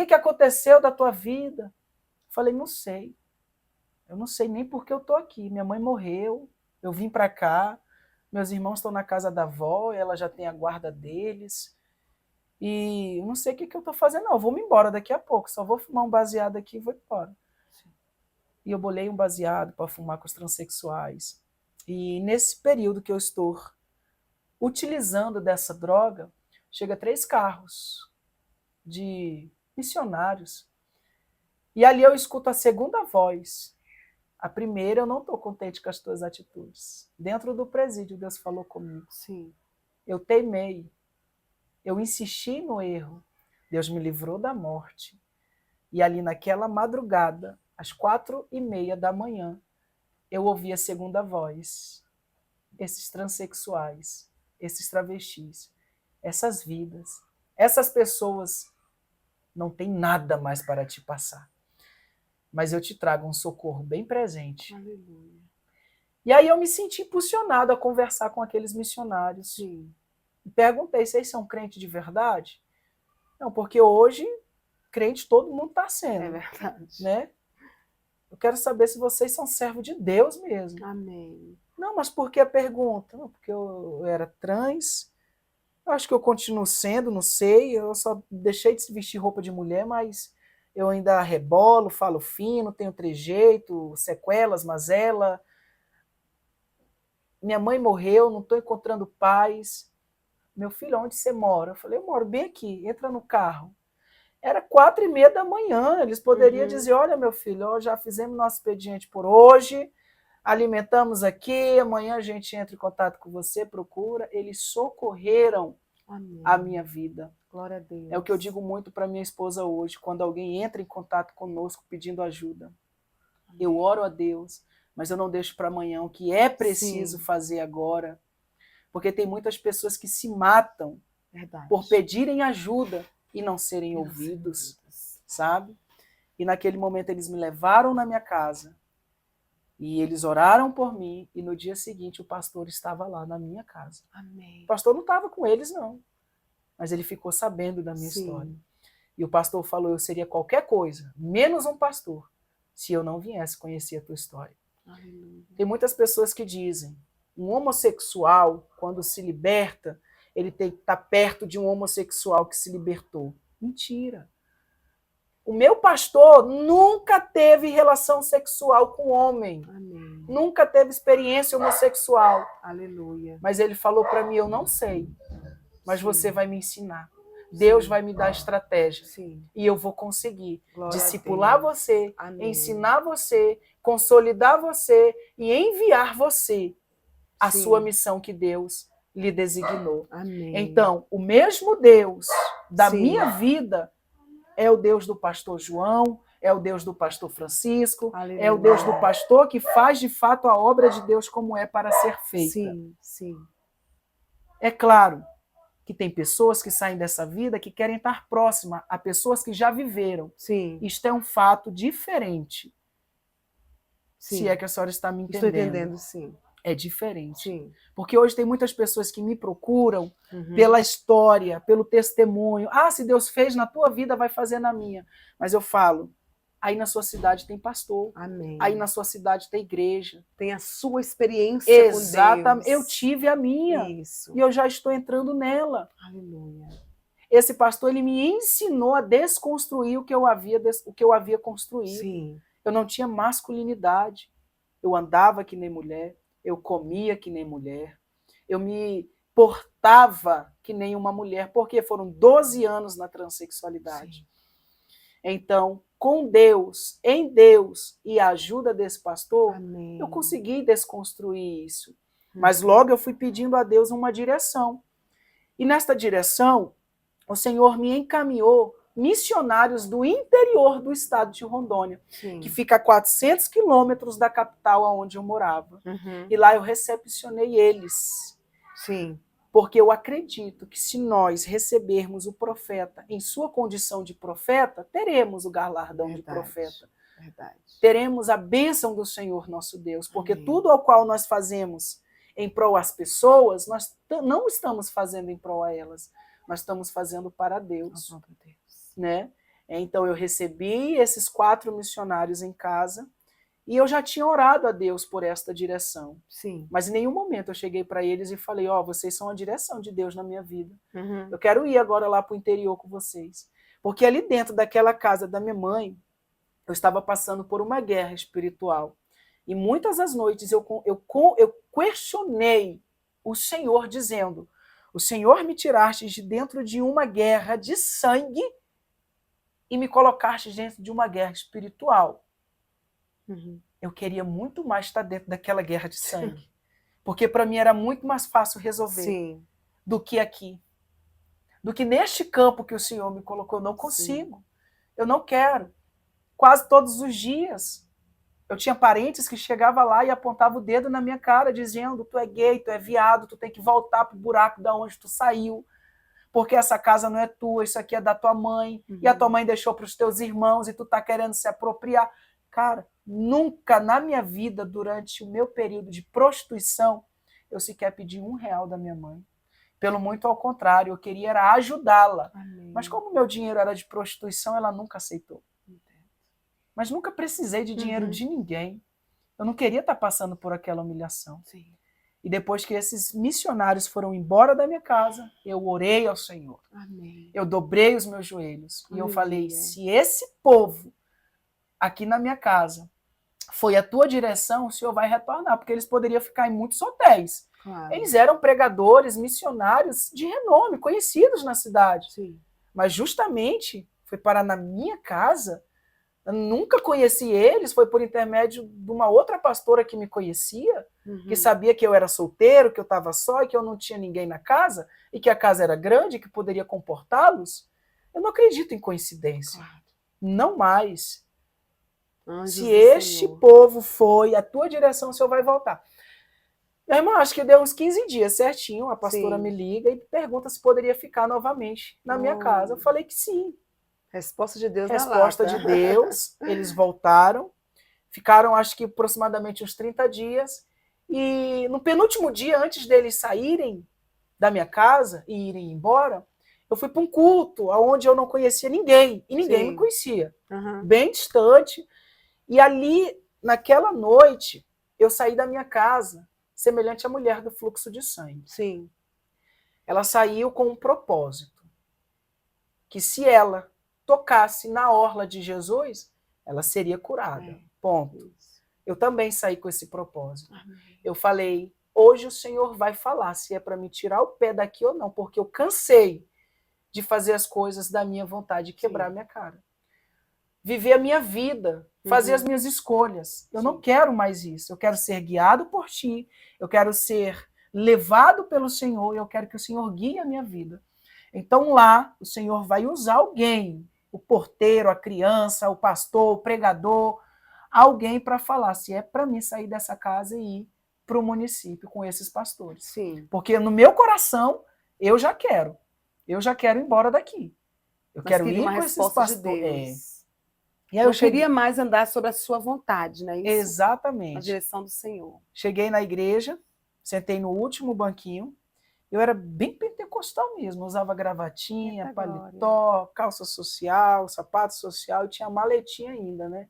que aconteceu da tua vida? Falei, não sei. Eu não sei nem por que eu estou aqui. Minha mãe morreu, eu vim para cá, meus irmãos estão na casa da avó, ela já tem a guarda deles. E eu não sei o que eu estou fazendo, não. Eu vou me embora daqui a pouco, só vou fumar um baseado aqui e vou embora. E eu bolei um baseado para fumar com os transexuais. E nesse período que eu estou utilizando dessa droga, chega 3 carros de missionários. E ali eu escuto a segunda voz. A primeira, eu não estou contente com as tuas atitudes. Dentro do presídio, Deus falou comigo. Sim. Eu teimei. Eu insisti no erro. Deus me livrou da morte. E ali naquela madrugada, às 4h30 da manhã, eu ouvi a segunda voz. Esses transexuais, esses travestis, essas vidas, essas pessoas não têm nada mais para te passar. Mas eu te trago um socorro bem presente. Aleluia. E aí eu me senti impulsionado a conversar com aqueles missionários. Sim. E perguntei, vocês são crentes de verdade? Não, porque hoje, crente todo mundo está sendo. É verdade. Né? Eu quero saber se vocês são servos de Deus mesmo. Amém. Não, mas por que a pergunta? Não, porque eu era trans, eu acho que eu continuo sendo, não sei, eu só deixei de vestir roupa de mulher, mas eu ainda rebolo, falo fino, tenho trejeito, sequelas, mazela. Minha mãe morreu, não estou encontrando paz. Meu filho, onde você mora? Eu falei, eu moro bem aqui, entra no carro. Era 4h30 da manhã, eles poderiam dizer, olha meu filho, ó, já fizemos nosso expediente por hoje, alimentamos aqui, amanhã a gente entra em contato com você, procura. Eles socorreram Amém. a minha vida. Glória a Deus. É o que eu digo muito para minha esposa hoje, quando alguém entra em contato conosco pedindo ajuda. Amém. Eu oro a Deus, mas eu não deixo para amanhã o que é preciso fazer agora, porque tem muitas pessoas que se matam por pedirem ajuda e não serem ouvidos, sabe? E naquele momento eles me levaram na minha casa e eles oraram por mim e no dia seguinte o pastor estava lá na minha casa. Amém. O pastor não estava com eles, não, mas ele ficou sabendo da minha história. E o pastor falou, eu seria qualquer coisa, menos um pastor, se eu não viesse conhecer a tua história. Aleluia. Tem muitas pessoas que dizem, um homossexual, quando se liberta, ele tem que estar perto de um homossexual que se libertou. Mentira. O meu pastor nunca teve relação sexual com homem. Amém. Nunca teve experiência homossexual. Aleluia. Mas ele falou para mim, eu não sei, mas você vai me ensinar. Deus vai me dar estratégia. E eu vou conseguir discipular você, ensinar você, consolidar você e enviar você a sua missão que Deus lhe designou. Amém. Então, o mesmo Deus da minha vida é o Deus do pastor João, é o Deus do pastor Francisco, aleluia, é o Deus do pastor que faz de fato a obra de Deus como é para ser feita. Sim. É claro que tem pessoas que saem dessa vida que querem estar próxima a pessoas que já viveram. Isto é um fato diferente. Se é que a senhora está me entendendo. Estou entendendo, sim. É diferente. Porque hoje tem muitas pessoas que me procuram pela história, pelo testemunho. Ah, se Deus fez na tua vida, vai fazer na minha. Mas eu falo, aí na sua cidade tem pastor. Amém. Aí na sua cidade tem igreja. Tem a sua experiência Exatamente. com Deus. Eu tive a minha. Isso. E eu já estou entrando nela. Aleluia. Esse pastor, ele me ensinou a desconstruir o que eu havia construído. Eu não tinha masculinidade. Eu andava que nem mulher. Eu comia que nem mulher, eu me portava que nem uma mulher, porque foram 12 anos na transexualidade. Então, com Deus, em Deus e a ajuda desse pastor, amém, eu consegui desconstruir isso. Mas logo eu fui pedindo a Deus uma direção. E nesta direção, o Senhor me encaminhou missionários do interior do estado de Rondônia, que fica a 400 quilômetros da capital onde eu morava. E lá eu recepcionei eles. Porque eu acredito que se nós recebermos o profeta em sua condição de profeta, teremos o galardão de profeta. Teremos a bênção do Senhor nosso Deus, porque tudo ao qual nós fazemos em prol às pessoas, nós não estamos fazendo em prol a elas, nós estamos fazendo para Deus. Né? Então eu recebi esses 4 missionários em casa e eu já tinha orado a Deus por esta direção. Sim. Mas em nenhum momento eu cheguei para eles e falei, vocês são a direção de Deus na minha vida. Uhum. Eu quero ir agora lá para o interior com vocês. Porque ali dentro daquela casa da minha mãe, eu estava passando por uma guerra espiritual. E muitas das noites eu questionei o Senhor dizendo, o Senhor me tiraste de dentro de uma guerra de sangue e me colocaste dentro de uma guerra espiritual. Uhum. Eu queria muito mais estar dentro daquela guerra de sangue. Porque para mim era muito mais fácil resolver. Sim. Do que aqui. Do que neste campo que o Senhor me colocou. Eu não consigo. Sim. Eu não quero. Quase todos os dias eu tinha parentes que chegavam lá e apontavam o dedo na minha cara, dizendo, tu é gay, tu é viado, tu tem que voltar pro buraco da onde tu saiu, porque essa casa não é tua, isso aqui é da tua mãe, e a tua mãe deixou para os teus irmãos, e tu tá querendo se apropriar. Cara, nunca na minha vida, durante o meu período de prostituição, eu sequer pedi R$1 da minha mãe. Pelo muito ao contrário, eu queria era ajudá-la. Mas como meu dinheiro era de prostituição, ela nunca aceitou. Mas nunca precisei de dinheiro de ninguém. Eu não queria estar passando por aquela humilhação. Sim. E depois que esses missionários foram embora da minha casa, eu orei ao Senhor. Amém. Eu dobrei os meus joelhos. Amém. E eu falei, se esse povo aqui na minha casa foi a tua direção, o Senhor vai retornar, porque eles poderiam ficar em muitos hotéis. Claro. Eles eram pregadores, missionários de renome, conhecidos na cidade. Sim. Mas justamente foi parar na minha casa. Eu nunca conheci eles, foi por intermédio de uma outra pastora que me conhecia, que sabia que eu era solteiro, que eu estava só e que eu não tinha ninguém na casa, e que a casa era grande, que poderia comportá-los. Eu não acredito em coincidência. Claro. Não mais. Anjos se este povo foi a tua direção, o Senhor vai voltar. Meu irmão, acho que deu uns 15 dias certinho, a pastora me liga e pergunta se poderia ficar novamente na minha casa. Eu falei que sim. Resposta de Deus. Resposta de Deus. Eles voltaram, ficaram acho que aproximadamente uns 30 dias, e no penúltimo dia, antes deles saírem da minha casa e irem embora, eu fui para um culto onde eu não conhecia ninguém, e ninguém me conhecia, bem distante, e ali, naquela noite, eu saí da minha casa, semelhante à mulher do fluxo de sangue. Sim. Ela saiu com um propósito, que se ela tocasse na orla de Jesus, ela seria curada. Ponto. Eu também saí com esse propósito. Eu falei, hoje o Senhor vai falar se é para me tirar o pé daqui ou não, porque eu cansei de fazer as coisas da minha vontade, quebrar a minha cara. Viver a minha vida, fazer as minhas escolhas. Eu não quero mais isso. Eu quero ser guiado por ti, eu quero ser levado pelo Senhor, e eu quero que o Senhor guie a minha vida. Então lá, o Senhor vai usar alguém, o porteiro, a criança, o pastor, o pregador, alguém para falar se é para mim sair dessa casa e ir para o município com esses pastores. Sim. Porque no meu coração, eu já quero ir embora daqui. Eu quero ir com esses pastores. E aí eu queria mais andar sobre a sua vontade, né? Isso, exatamente. Na direção do Senhor. Cheguei na igreja, sentei no último banquinho. Eu era bem pentecostal mesmo, usava gravatinha, paletó, calça social, sapato social, e tinha maletinha ainda, né?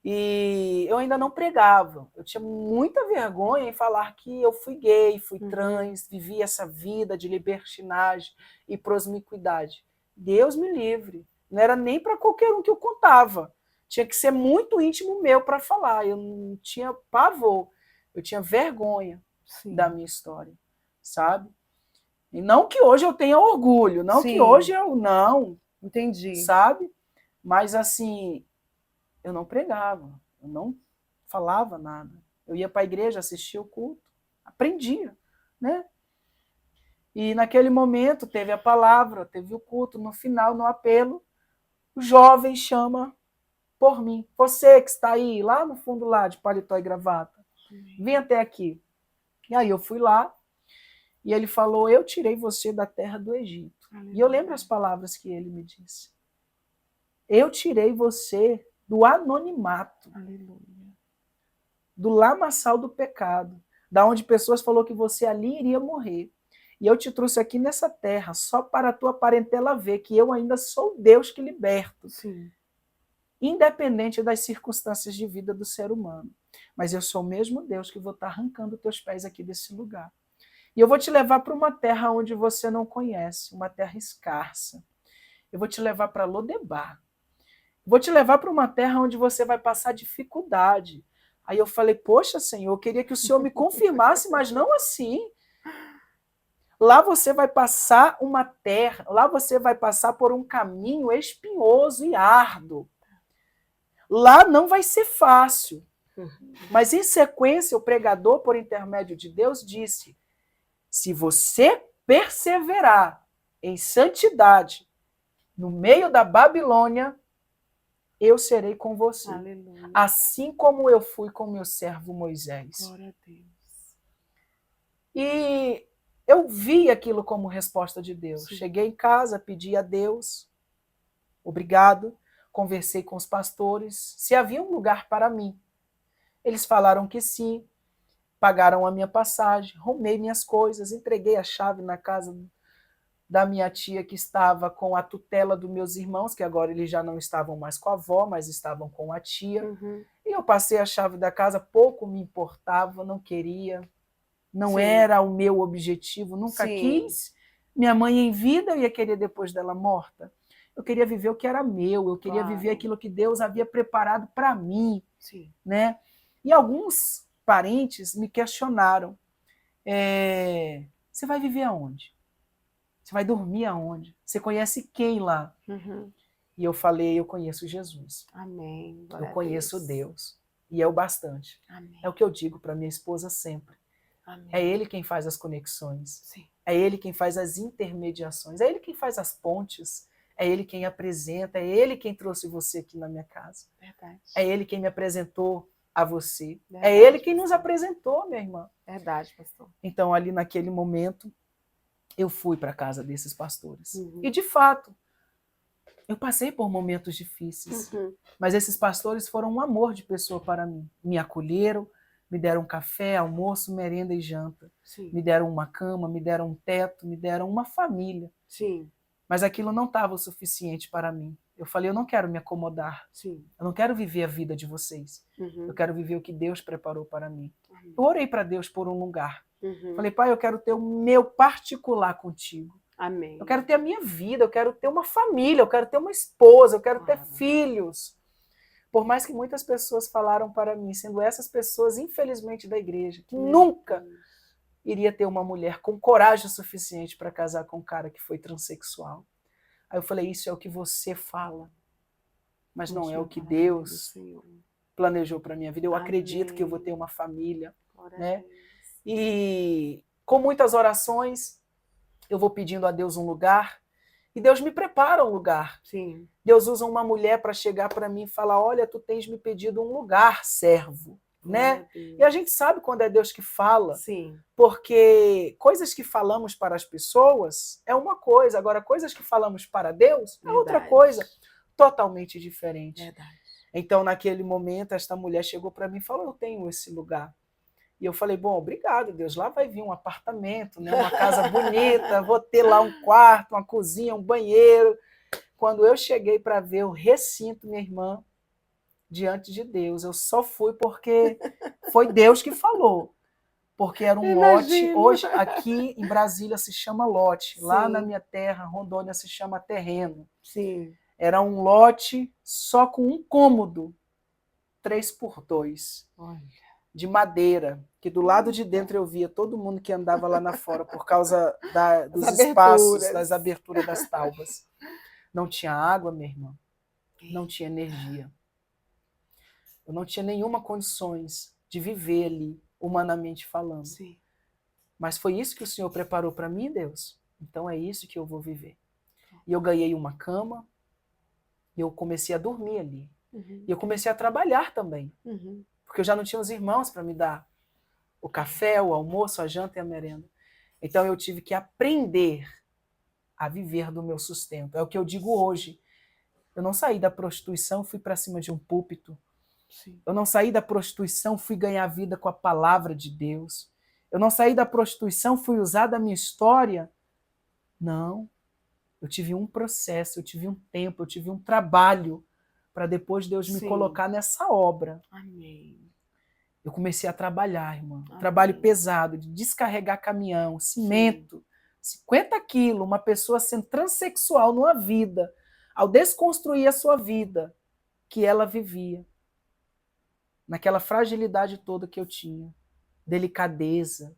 E eu ainda não pregava. Eu tinha muita vergonha em falar que eu fui gay, fui trans, vivi essa vida de libertinagem e promiscuidade. Deus me livre. Não era nem para qualquer um que eu contava. Tinha que ser muito íntimo meu para falar. Eu não tinha pavor. Eu tinha vergonha da minha história, sabe? E não que hoje eu tenha orgulho, não que hoje eu não. Entendi. Sabe? Mas assim, eu não pregava, eu não falava nada. Eu ia para a igreja, assistia o culto, aprendia, né? E naquele momento teve a palavra, teve o culto, no final, no apelo, o jovem chama por mim. Você que está aí, lá no fundo, lá de paletó e gravata, vem até aqui. E aí eu fui lá, e ele falou, eu tirei você da terra do Egito. E eu lembro as palavras que ele me disse. Eu tirei você do anonimato, do lamaçal do pecado, da onde pessoas falaram que você ali iria morrer. E eu te trouxe aqui nessa terra só para a tua parentela ver que eu ainda sou Deus que liberto. Sim. Independente das circunstâncias de vida do ser humano. Mas eu sou o mesmo Deus que vou estar arrancando teus pés aqui desse lugar. E eu vou te levar para uma terra onde você não conhece, uma terra escassa. Eu vou te levar para Lodebar. Vou te levar para uma terra onde você vai passar dificuldade. Aí eu falei, poxa, Senhor, eu queria que o Senhor me confirmasse, mas não assim. Lá você vai passar uma terra, lá você vai passar por um caminho espinhoso e árduo. Lá não vai ser fácil. Mas em sequência, o pregador, por intermédio de Deus, disse: se você perseverar em santidade no meio da Babilônia, eu serei com você. Aleluia. Assim como eu fui com meu servo Moisés. Glória a Deus. E eu vi aquilo como resposta de Deus. Sim. Cheguei em casa, pedi a Deus, obrigado, conversei com os pastores, se havia um lugar para mim. Eles falaram que sim, pagaram a minha passagem, arrumei minhas coisas, entreguei a chave na casa da minha tia que estava com a tutela dos meus irmãos, que agora eles já não estavam mais com a avó, mas estavam com a tia. E eu passei a chave da casa, pouco me importava, não queria, não Sim. era o meu objetivo, nunca Sim. quis. Minha mãe em vida, eu ia querer depois dela morta. Eu queria viver o que era meu, eu queria viver aquilo que Deus havia preparado para mim. Sim. Né? E alguns parentes me questionaram, você vai viver aonde? Você vai dormir aonde? Você conhece quem lá? E eu falei, eu conheço Jesus. Amém. Eu conheço Deus. E é o bastante. Amém. É o que eu digo para minha esposa sempre. Amém. É Ele quem faz as conexões. Sim. É Ele quem faz as intermediações. É Ele quem faz as pontes. É Ele quem apresenta. É Ele quem trouxe você aqui na minha casa. Verdade. É Ele quem me apresentou a você. Verdade, é Ele quem pastor. nos apresentou, minha irmã. Verdade, pastor. Então, ali naquele momento, eu fui para a casa desses pastores. E, de fato, eu passei por momentos difíceis. Mas esses pastores foram um amor de pessoa para mim. Me acolheram, me deram café, almoço, merenda e janta. Sim. Me deram uma cama, me deram um teto, me deram uma família. Sim. Mas aquilo não estava o suficiente para mim. Eu falei, eu não quero me acomodar. Sim. Eu não quero viver a vida de vocês. Eu quero viver o que Deus preparou para mim. Amém. Eu orei para Deus por um lugar. Falei, Pai, eu quero ter o meu particular contigo. Amém. Eu quero ter a minha vida, eu quero ter uma família, eu quero ter uma esposa, eu quero ter filhos. Por mais que muitas pessoas falaram para mim, sendo essas pessoas, infelizmente, da igreja, que nunca iria ter uma mulher com coragem suficiente para casar com um cara que foi transexual. Aí eu falei, isso é o que você fala, mas não é o que Deus planejou para minha vida. Eu acredito que eu vou ter uma família, né? E com muitas orações, eu vou pedindo a Deus um lugar, e Deus me prepara um lugar. Sim. Deus usa uma mulher para chegar para mim e falar, olha, tu tens me pedido um lugar, servo. Né? E a gente sabe quando é Deus que fala, sim, porque coisas que falamos para as pessoas é uma coisa, agora coisas que falamos para Deus é outra coisa, totalmente diferente. Verdade. Então, naquele momento, esta mulher chegou para mim e falou, eu tenho esse lugar. E eu falei, bom, obrigado, Deus, lá vai vir um apartamento, né? Uma casa bonita, vou ter lá um quarto, uma cozinha, um banheiro. Quando eu cheguei para ver o recinto, minha irmã, diante de Deus, eu só fui porque foi Deus que falou. Porque era um lote, hoje aqui em Brasília se chama lote, lá na minha terra, Rondônia, se chama terreno. Sim. Era um lote só com um cômodo, 3x2. Olha. De madeira, que do lado de dentro eu via todo mundo que andava lá na fora por causa dos espaços, das aberturas das taubas. Não tinha água, minha irmã, não tinha energia. Eu não tinha nenhuma condições de viver ali, humanamente falando. Sim. Mas foi isso que o Senhor preparou para mim, Deus. Então é isso que eu vou viver. E eu ganhei uma cama, e eu comecei a dormir ali. E eu comecei a trabalhar também. Porque eu já não tinha os irmãos para me dar o café, o almoço, a janta e a merenda. Então eu tive que aprender a viver do meu sustento. É o que eu digo hoje. Eu não saí da prostituição, fui para cima de um púlpito. Sim. Eu não saí da prostituição, fui ganhar vida com a palavra de Deus. Eu não saí da prostituição, fui usar da minha história. Não. Eu tive um processo, eu tive um tempo, eu tive um trabalho para depois Deus me colocar nessa obra. Amém. Eu comecei a trabalhar, irmã. Amém. Trabalho pesado, de descarregar caminhão, cimento, 50 quilos, uma pessoa sendo transexual numa vida, ao desconstruir a sua vida que ela vivia, naquela fragilidade toda que eu tinha, delicadeza,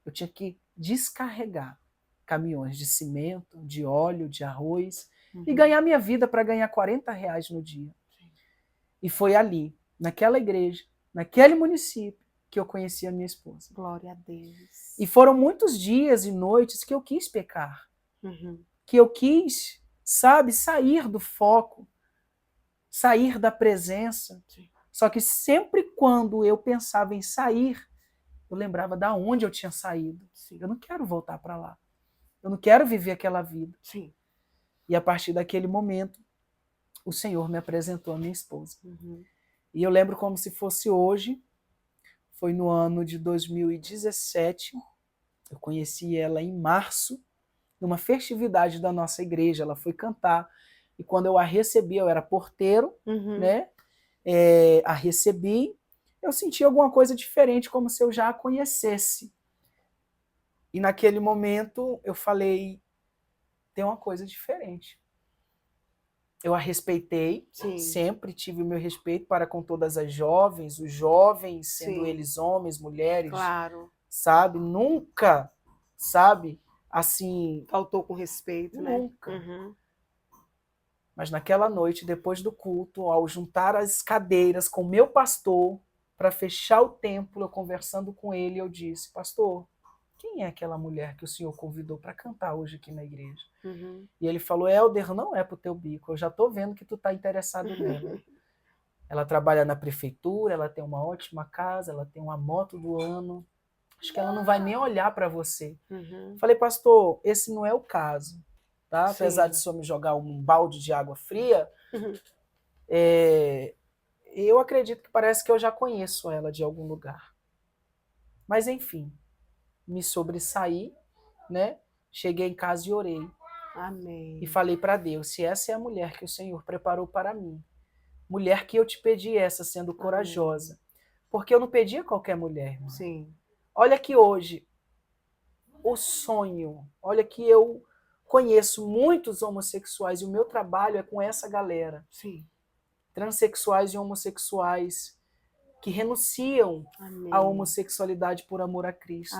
eu tinha que descarregar caminhões de cimento, de óleo, de arroz, e ganhar minha vida para ganhar R$40 no dia. E foi ali, naquela igreja, naquele município, que eu conheci a minha esposa. Glória a Deus. E foram muitos dias e noites que eu quis pecar. Que eu quis, sabe, sair do foco, sair da presença. Sim. Só que sempre quando eu pensava em sair, eu lembrava de onde eu tinha saído. Sim. Eu não quero voltar para lá. Eu não quero viver aquela vida. Sim. E a partir daquele momento, o Senhor me apresentou a minha esposa. E eu lembro como se fosse hoje, foi no ano de 2017, eu conheci ela em março, numa festividade da nossa igreja, ela foi cantar, e quando eu a recebi, eu era porteiro, né? A recebi, eu senti alguma coisa diferente, como se eu já a conhecesse. E naquele momento eu falei, tem uma coisa diferente. Eu a respeitei, sempre tive o meu respeito para com todas as jovens, os jovens, sendo eles homens, mulheres, sabe? Nunca, sabe, assim... Faltou com respeito, nunca. Né? Mas naquela noite, depois do culto, ao juntar as cadeiras com o meu pastor, para fechar o templo, eu conversando com ele, eu disse, pastor, quem é aquela mulher que o senhor convidou para cantar hoje aqui na igreja? E ele falou, Helder, não é pro teu bico, eu já estou vendo que tu está interessado nela. Ela trabalha na prefeitura, ela tem uma ótima casa, ela tem uma moto do ano, acho que ela não vai nem olhar para você. Falei, pastor, esse não é o caso, tá? Apesar de o senhor me jogar um balde de água fria, eu acredito que parece que eu já conheço ela de algum lugar. Mas enfim, me sobressaí, né? Cheguei em casa e orei. Amém. E falei para Deus, se essa é a mulher que o Senhor preparou para mim, mulher que eu te pedi essa, sendo corajosa, porque eu não pedi a qualquer mulher, irmão. Olha que hoje, o sonho, olha que eu conheço muitos homossexuais e o meu trabalho é com essa galera. Transexuais e homossexuais que renunciam à homossexualidade por amor a Cristo.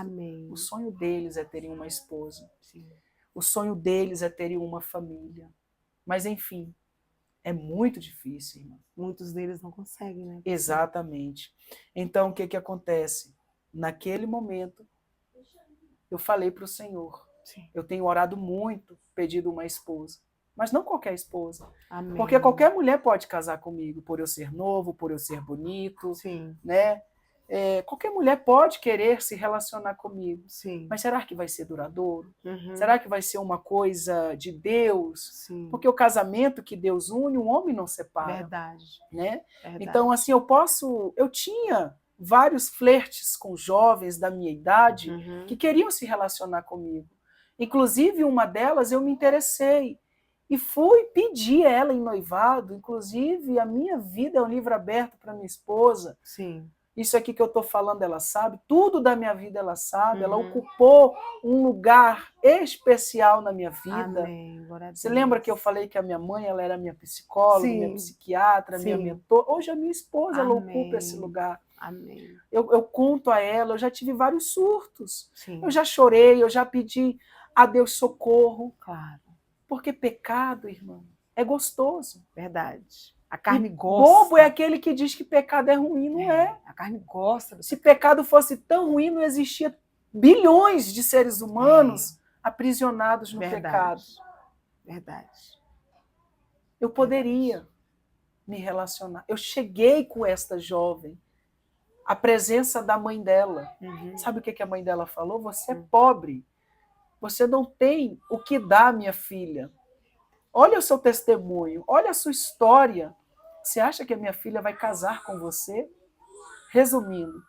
O sonho deles é terem uma esposa. O sonho deles é terem uma família. Mas, enfim, é muito difícil, irmã. Muitos deles não conseguem, né? Exatamente. Então, o que acontece? Naquele momento, eu falei para o Senhor, eu tenho orado muito, pedido uma esposa. Mas não qualquer esposa. Porque qualquer mulher pode casar comigo, por eu ser novo, por eu ser bonito, né? Qualquer mulher pode querer se relacionar comigo. Mas será que vai ser duradouro? Será que vai ser uma coisa de Deus? Porque o casamento que Deus une, um homem não separa. Verdade. Né? Então, assim, eu tinha vários flertes com jovens da minha idade que queriam se relacionar comigo. Inclusive, uma delas eu me interessei. E fui pedir ela em noivado, inclusive a minha vida é um livro aberto para minha esposa. Isso aqui que eu estou falando, ela sabe, tudo da minha vida ela sabe, ela ocupou um lugar especial na minha vida. Você lembra que eu falei que a minha mãe ela era minha psicóloga, minha psiquiatra, minha mentora? Hoje a minha esposa ela ocupa esse lugar. Eu conto a ela, eu já tive vários surtos. Eu já chorei, eu já pedi a Deus socorro. Porque pecado, irmão, é gostoso. Verdade. A carne gosta. Bobo é aquele que diz que pecado é ruim, não é? A carne gosta. Se pecado fosse tão ruim, não existia bilhões de seres humanos aprisionados no pecado. Verdade. Eu poderia me relacionar. Eu cheguei com esta jovem, a presença da mãe dela. Sabe o que a mãe dela falou? Você é pobre. Você não tem o que dar, minha filha. Olha o seu testemunho, olha a sua história. Você acha que a minha filha vai casar com você? Resumindo,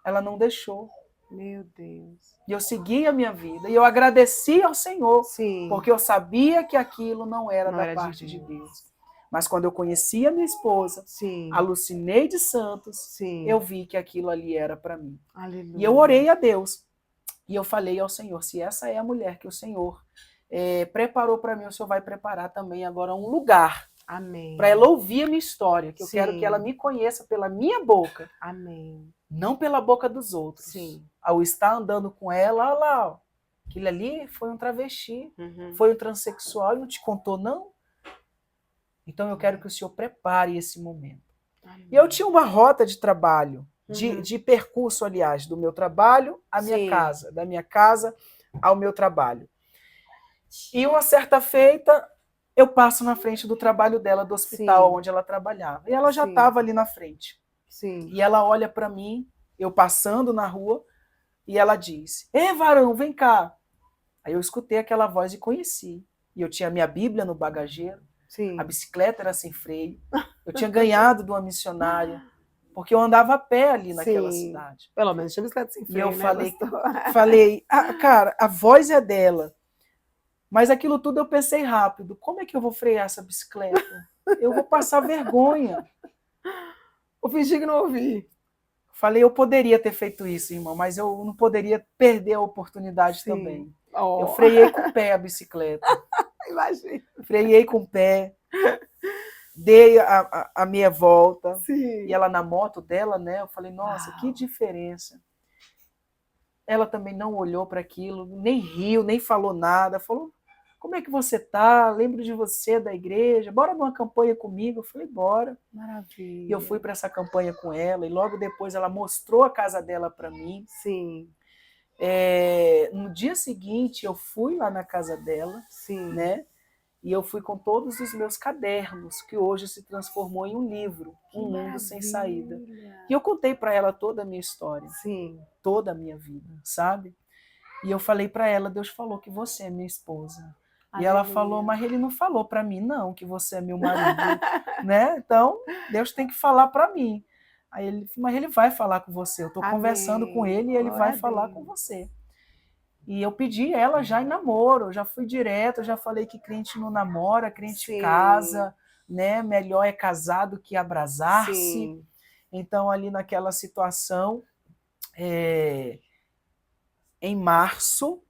ela não deixou. Meu Deus. E eu segui a minha vida. E eu agradeci ao Senhor, Sim. porque eu sabia que aquilo não era da parte de Deus. Mas quando eu conheci a minha esposa, sim, a Lucineide Santos, sim, eu vi que aquilo ali era para mim. aleluia. E eu orei a Deus. E eu falei ao Senhor, se essa é a mulher que o Senhor preparou para mim, o Senhor vai preparar também agora um lugar. Amém. Para ela ouvir a minha história, que eu Sim. quero que ela me conheça pela minha boca. Amém. Não pela boca dos outros. Sim. Ao estar andando com ela, olha lá, ó, aquele ali foi um travesti, foi um transexual, não te contou, não? Então eu quero que o Senhor prepare esse momento. Amém. E eu tinha uma rota de trabalho, de percurso, aliás, do meu trabalho à minha casa, da minha casa ao meu trabalho. E uma certa feita, eu passo na frente do trabalho dela, do hospital onde ela trabalhava. E ela já estava ali na frente. Sim. E ela olha para mim, eu passando na rua, e ela diz, ei, varão, vem cá. Aí eu escutei aquela voz e conheci. E eu tinha minha Bíblia no bagageiro, sim, a bicicleta era sem freio, eu tinha ganhado de uma missionária, porque eu andava a pé ali naquela cidade. Pelo menos tinha bicicleta sem freio, e eu falei, cara, a voz é dela. Mas aquilo tudo eu pensei rápido, como é que eu vou frear essa bicicleta? Eu vou passar vergonha. Vou fingir que não ouvi. Falei, eu poderia ter feito isso, irmão, mas eu não poderia perder a oportunidade também. Eu freiei com o pé a bicicleta. Imagina. Freiei com o pé, dei a meia volta. Sim. E ela na moto dela, né? Eu falei, nossa, que diferença. Ela também não olhou para aquilo, nem riu, nem falou nada. Falou, como é que você tá? Lembro de você, da igreja. Bora numa campanha comigo? Eu falei, bora. Maravilha. E eu fui para essa campanha com ela. E logo depois ela mostrou a casa dela para mim. Sim. No dia seguinte, eu fui lá na casa dela. Sim. Né? E eu fui com todos os meus cadernos, que hoje se transformou em um livro, Um Mundo Sem Saída. E eu contei para ela toda a minha história. Sim. Toda a minha vida, sabe? E eu falei para ela, Deus falou que você é minha esposa. Aleluia. E ela falou, mas ele não falou para mim, não, que você é meu marido. Né? Então, Deus tem que falar para mim. Aí ele, mas ele vai falar com você. Eu estou conversando com ele e ele vai falar com você. E eu pedi ela já em namoro, já fui direto, já falei que crente não namora, crente casa, né? Melhor é casar do que abrasar-se. Então, ali naquela situação, em março,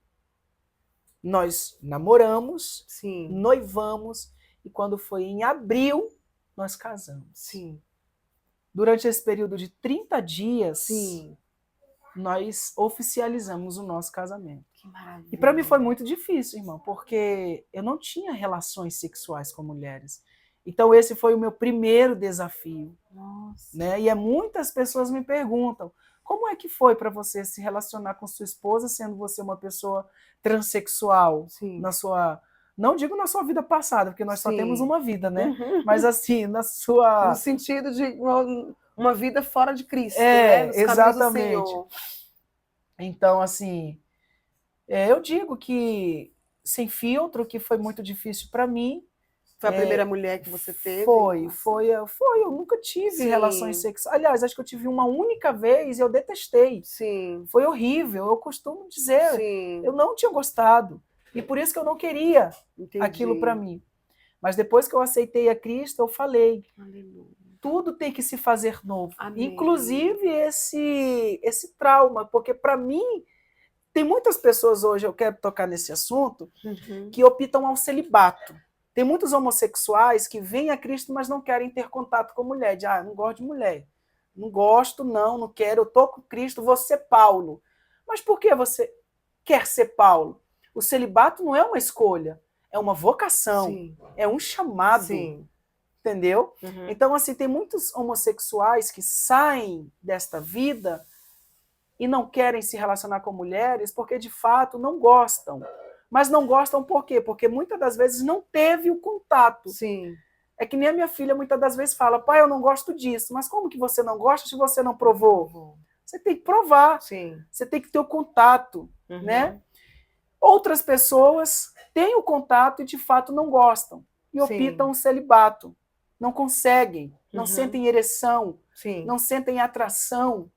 nós namoramos, noivamos, e quando foi em abril, nós casamos. Sim. Durante esse período de 30 dias, nós oficializamos o nosso casamento. Que maravilha. E para mim foi muito difícil, irmão, porque eu não tinha relações sexuais com mulheres. Então esse foi o meu primeiro desafio. Nossa. Né? E muitas pessoas me perguntam, como é que foi para você se relacionar com sua esposa, sendo você uma pessoa transexual? Na sua... Não digo na sua vida passada, porque nós só temos uma vida, né? Mas assim, na sua... No sentido de uma vida fora de Cristo, né? Nos exatamente. Do Senhor. Então, assim, eu digo que sem filtro, que foi muito difícil para mim. Foi a primeira mulher que você teve? Foi. Eu nunca tive relações sexuais. Aliás, acho que eu tive uma única vez e eu detestei. Sim. Foi horrível. Eu costumo dizer, eu não tinha gostado. E por isso que eu não queria aquilo para mim. Mas depois que eu aceitei a Cristo, eu falei, aleluia, tudo tem que se fazer novo. Amém. Inclusive esse trauma, porque para mim, tem muitas pessoas hoje, eu quero tocar nesse assunto, que optam ao celibato. Tem muitos homossexuais que vêm a Cristo, mas não querem ter contato com mulher. Não gosto de mulher. Não gosto, não quero, eu estou com Cristo, vou ser Paulo. Mas por que você quer ser Paulo? O celibato não é uma escolha, é uma vocação, é um chamado. Sim. Entendeu? Então, assim, tem muitos homossexuais que saem desta vida e não querem se relacionar com mulheres porque, de fato, não gostam. Mas não gostam por quê? Porque muitas das vezes não teve o contato. Sim. É que nem a minha filha muitas das vezes fala, pai, eu não gosto disso. Mas como que você não gosta se você não provou? Você tem que provar. Sim. Você tem que ter o contato, né? Outras pessoas têm o contato e, de fato, não gostam. E optam o celibato. Não conseguem, não sentem ereção, não sentem atração.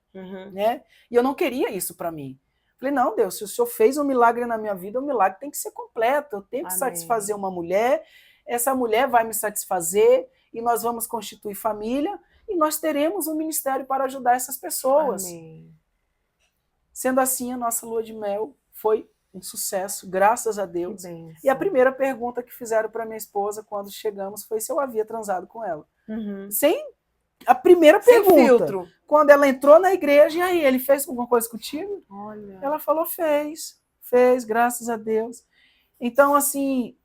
né? E eu não queria isso para mim. Falei, não, Deus, se o Senhor fez um milagre na minha vida, o milagre tem que ser completo. Eu tenho que satisfazer uma mulher, essa mulher vai me satisfazer e nós vamos constituir família e nós teremos um ministério para ajudar essas pessoas. Amém. Sendo assim, a nossa lua de mel foi um sucesso, graças a Deus. E a primeira pergunta que fizeram para minha esposa quando chegamos foi se eu havia transado com ela. Sem a primeira pergunta. Filtro. Quando ela entrou na igreja, e aí, ele fez alguma coisa contigo? Olha. Ela falou, fez, graças a Deus. Então, assim,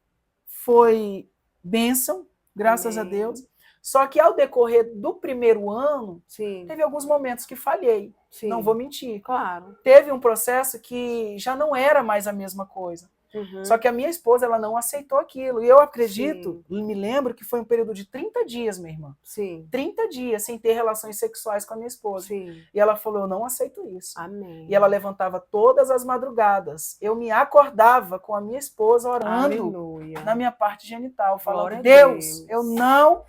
foi bênção, graças a Deus. Só que ao decorrer do primeiro ano, teve alguns momentos que falhei. Não vou mentir. Claro. Teve um processo que já não era mais a mesma coisa. Só que a minha esposa, ela não aceitou aquilo. E eu acredito, me lembro que foi um período de 30 dias, minha irmã. 30 dias sem ter relações sexuais com a minha esposa. E ela falou, eu não aceito isso. Amém. E ela levantava todas as madrugadas. Eu me acordava com a minha esposa orando na minha parte genital, falando, Deus, eu não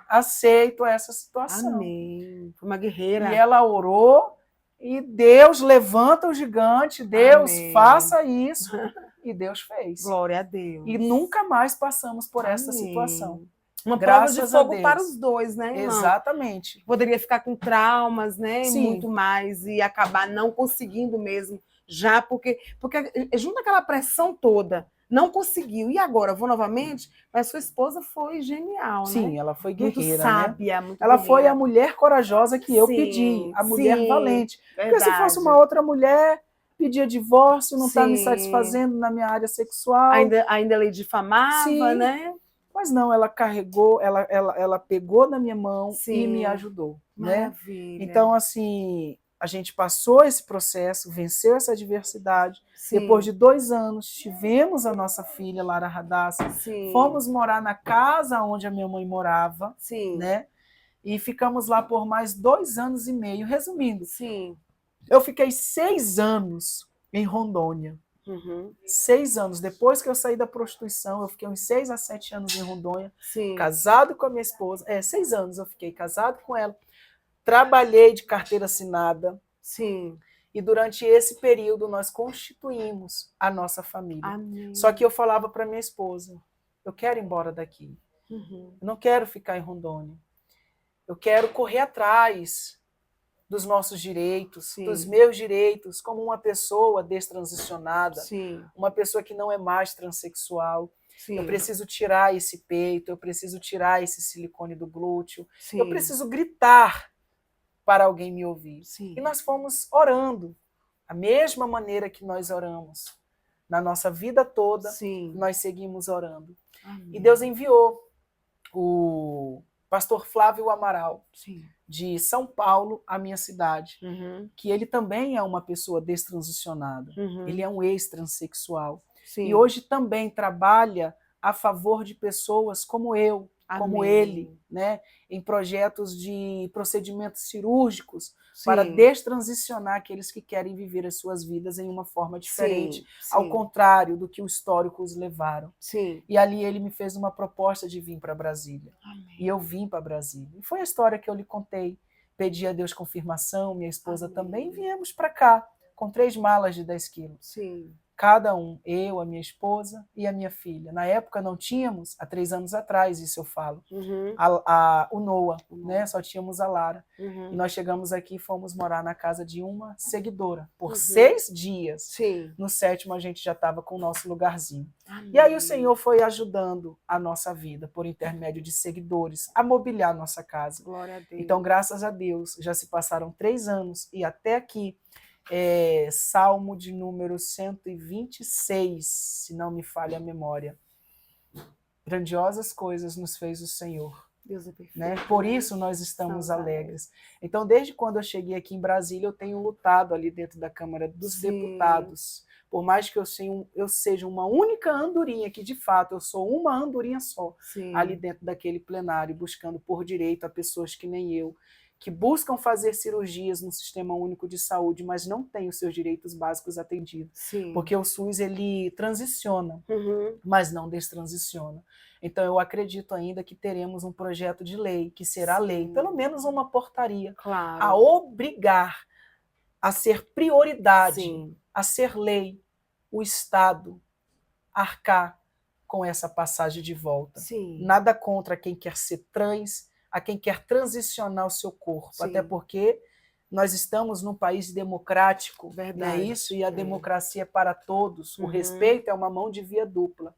aceito essa situação. Amém. Foi uma guerreira. E ela orou, e Deus levanta o gigante, Deus faça isso. E Deus fez. Glória a Deus. E nunca mais passamos por essa situação. Uma prova de fogo para os dois, né, irmã? Exatamente. Poderia ficar com traumas, né? Sim. Muito mais, e acabar não conseguindo mesmo, já, porque junto aquela pressão toda, não conseguiu. E agora, vou novamente? Mas sua esposa foi genial, Sim, né? ela foi guerreira, muito sábia, né? Muito ela guerreira. foi a mulher corajosa que eu pedi, a mulher valente. Porque se fosse uma outra mulher, pedia divórcio, não está me satisfazendo na minha área sexual. Ainda lhe difamava, né? Mas não, ela carregou, ela pegou na minha mão e me ajudou. Maravilha. Né? Então, assim, a gente passou esse processo, venceu essa adversidade. Depois de 2 anos, tivemos a nossa filha, Lara Radassa. Fomos morar na casa onde a minha mãe morava. Né? E ficamos lá por mais 2 anos e meio. Resumindo, eu fiquei 6 anos em Rondônia. 6 anos. Depois que eu saí da prostituição, eu fiquei uns 6 a 7 anos em Rondônia, casado com a minha esposa. 6 anos eu fiquei casado com ela. Trabalhei de carteira assinada. E durante esse período nós constituímos a nossa família. Amém. Só que eu falava para minha esposa, eu quero ir embora daqui. Eu não quero ficar em Rondônia. Eu quero correr atrás dos nossos direitos, dos meus direitos, como uma pessoa destransicionada, uma pessoa que não é mais transexual. Eu preciso tirar esse peito, eu preciso tirar esse silicone do glúteo, eu preciso gritar para alguém me ouvir. E nós fomos orando, a mesma maneira que nós oramos. Na nossa vida toda, nós seguimos orando. Amém. E Deus enviou o pastor Flávio Amaral, de São Paulo, à minha cidade, que ele também é uma pessoa destransicionada. Ele é um ex-transexual. E hoje também trabalha a favor de pessoas como eu, como ele, né, em projetos de procedimentos cirúrgicos para destransicionar aqueles que querem viver as suas vidas em uma forma diferente, ao contrário do que o histórico os levaram. E ali ele me fez uma proposta de vir para Brasília. Amém. E eu vim para Brasília. E foi a história que eu lhe contei. Pedi a Deus confirmação, minha esposa também, e viemos para cá, com 3 malas de 10 quilos. Cada um, eu, a minha esposa e a minha filha. Na época não tínhamos, há 3 anos atrás, isso eu falo, o Noah, né? Só tínhamos a Lara. E nós chegamos aqui e fomos morar na casa de uma seguidora, por 6 dias. No 7º a gente já estava com o nosso lugarzinho. Amém. E aí o Senhor foi ajudando a nossa vida, por intermédio de seguidores, a mobiliar a nossa casa. Glória a Deus. Então, graças a Deus, já se passaram 3 anos e até aqui, Salmo de número 126, se não me falha a memória. Grandiosas coisas nos fez o Senhor. Deus é perfeito. Né? Por isso nós estamos alegres. Então, desde quando eu cheguei aqui em Brasília, eu tenho lutado ali dentro da Câmara dos Deputados. Por mais que eu seja uma única andorinha, que de fato eu sou uma andorinha só, ali dentro daquele plenário, buscando por direito a pessoas que nem eu, que buscam fazer cirurgias no Sistema Único de Saúde, mas não têm os seus direitos básicos atendidos. Sim. Porque o SUS ele transiciona, mas não destransiciona. Então, eu acredito ainda que teremos um projeto de lei, que será lei, pelo menos uma portaria, a obrigar a ser prioridade, a ser lei, o Estado arcar com essa passagem de volta. Nada contra quem quer ser trans, a quem quer transicionar o seu corpo, até porque nós estamos num país democrático, não é isso? E a democracia é para todos, o respeito é uma mão de via dupla.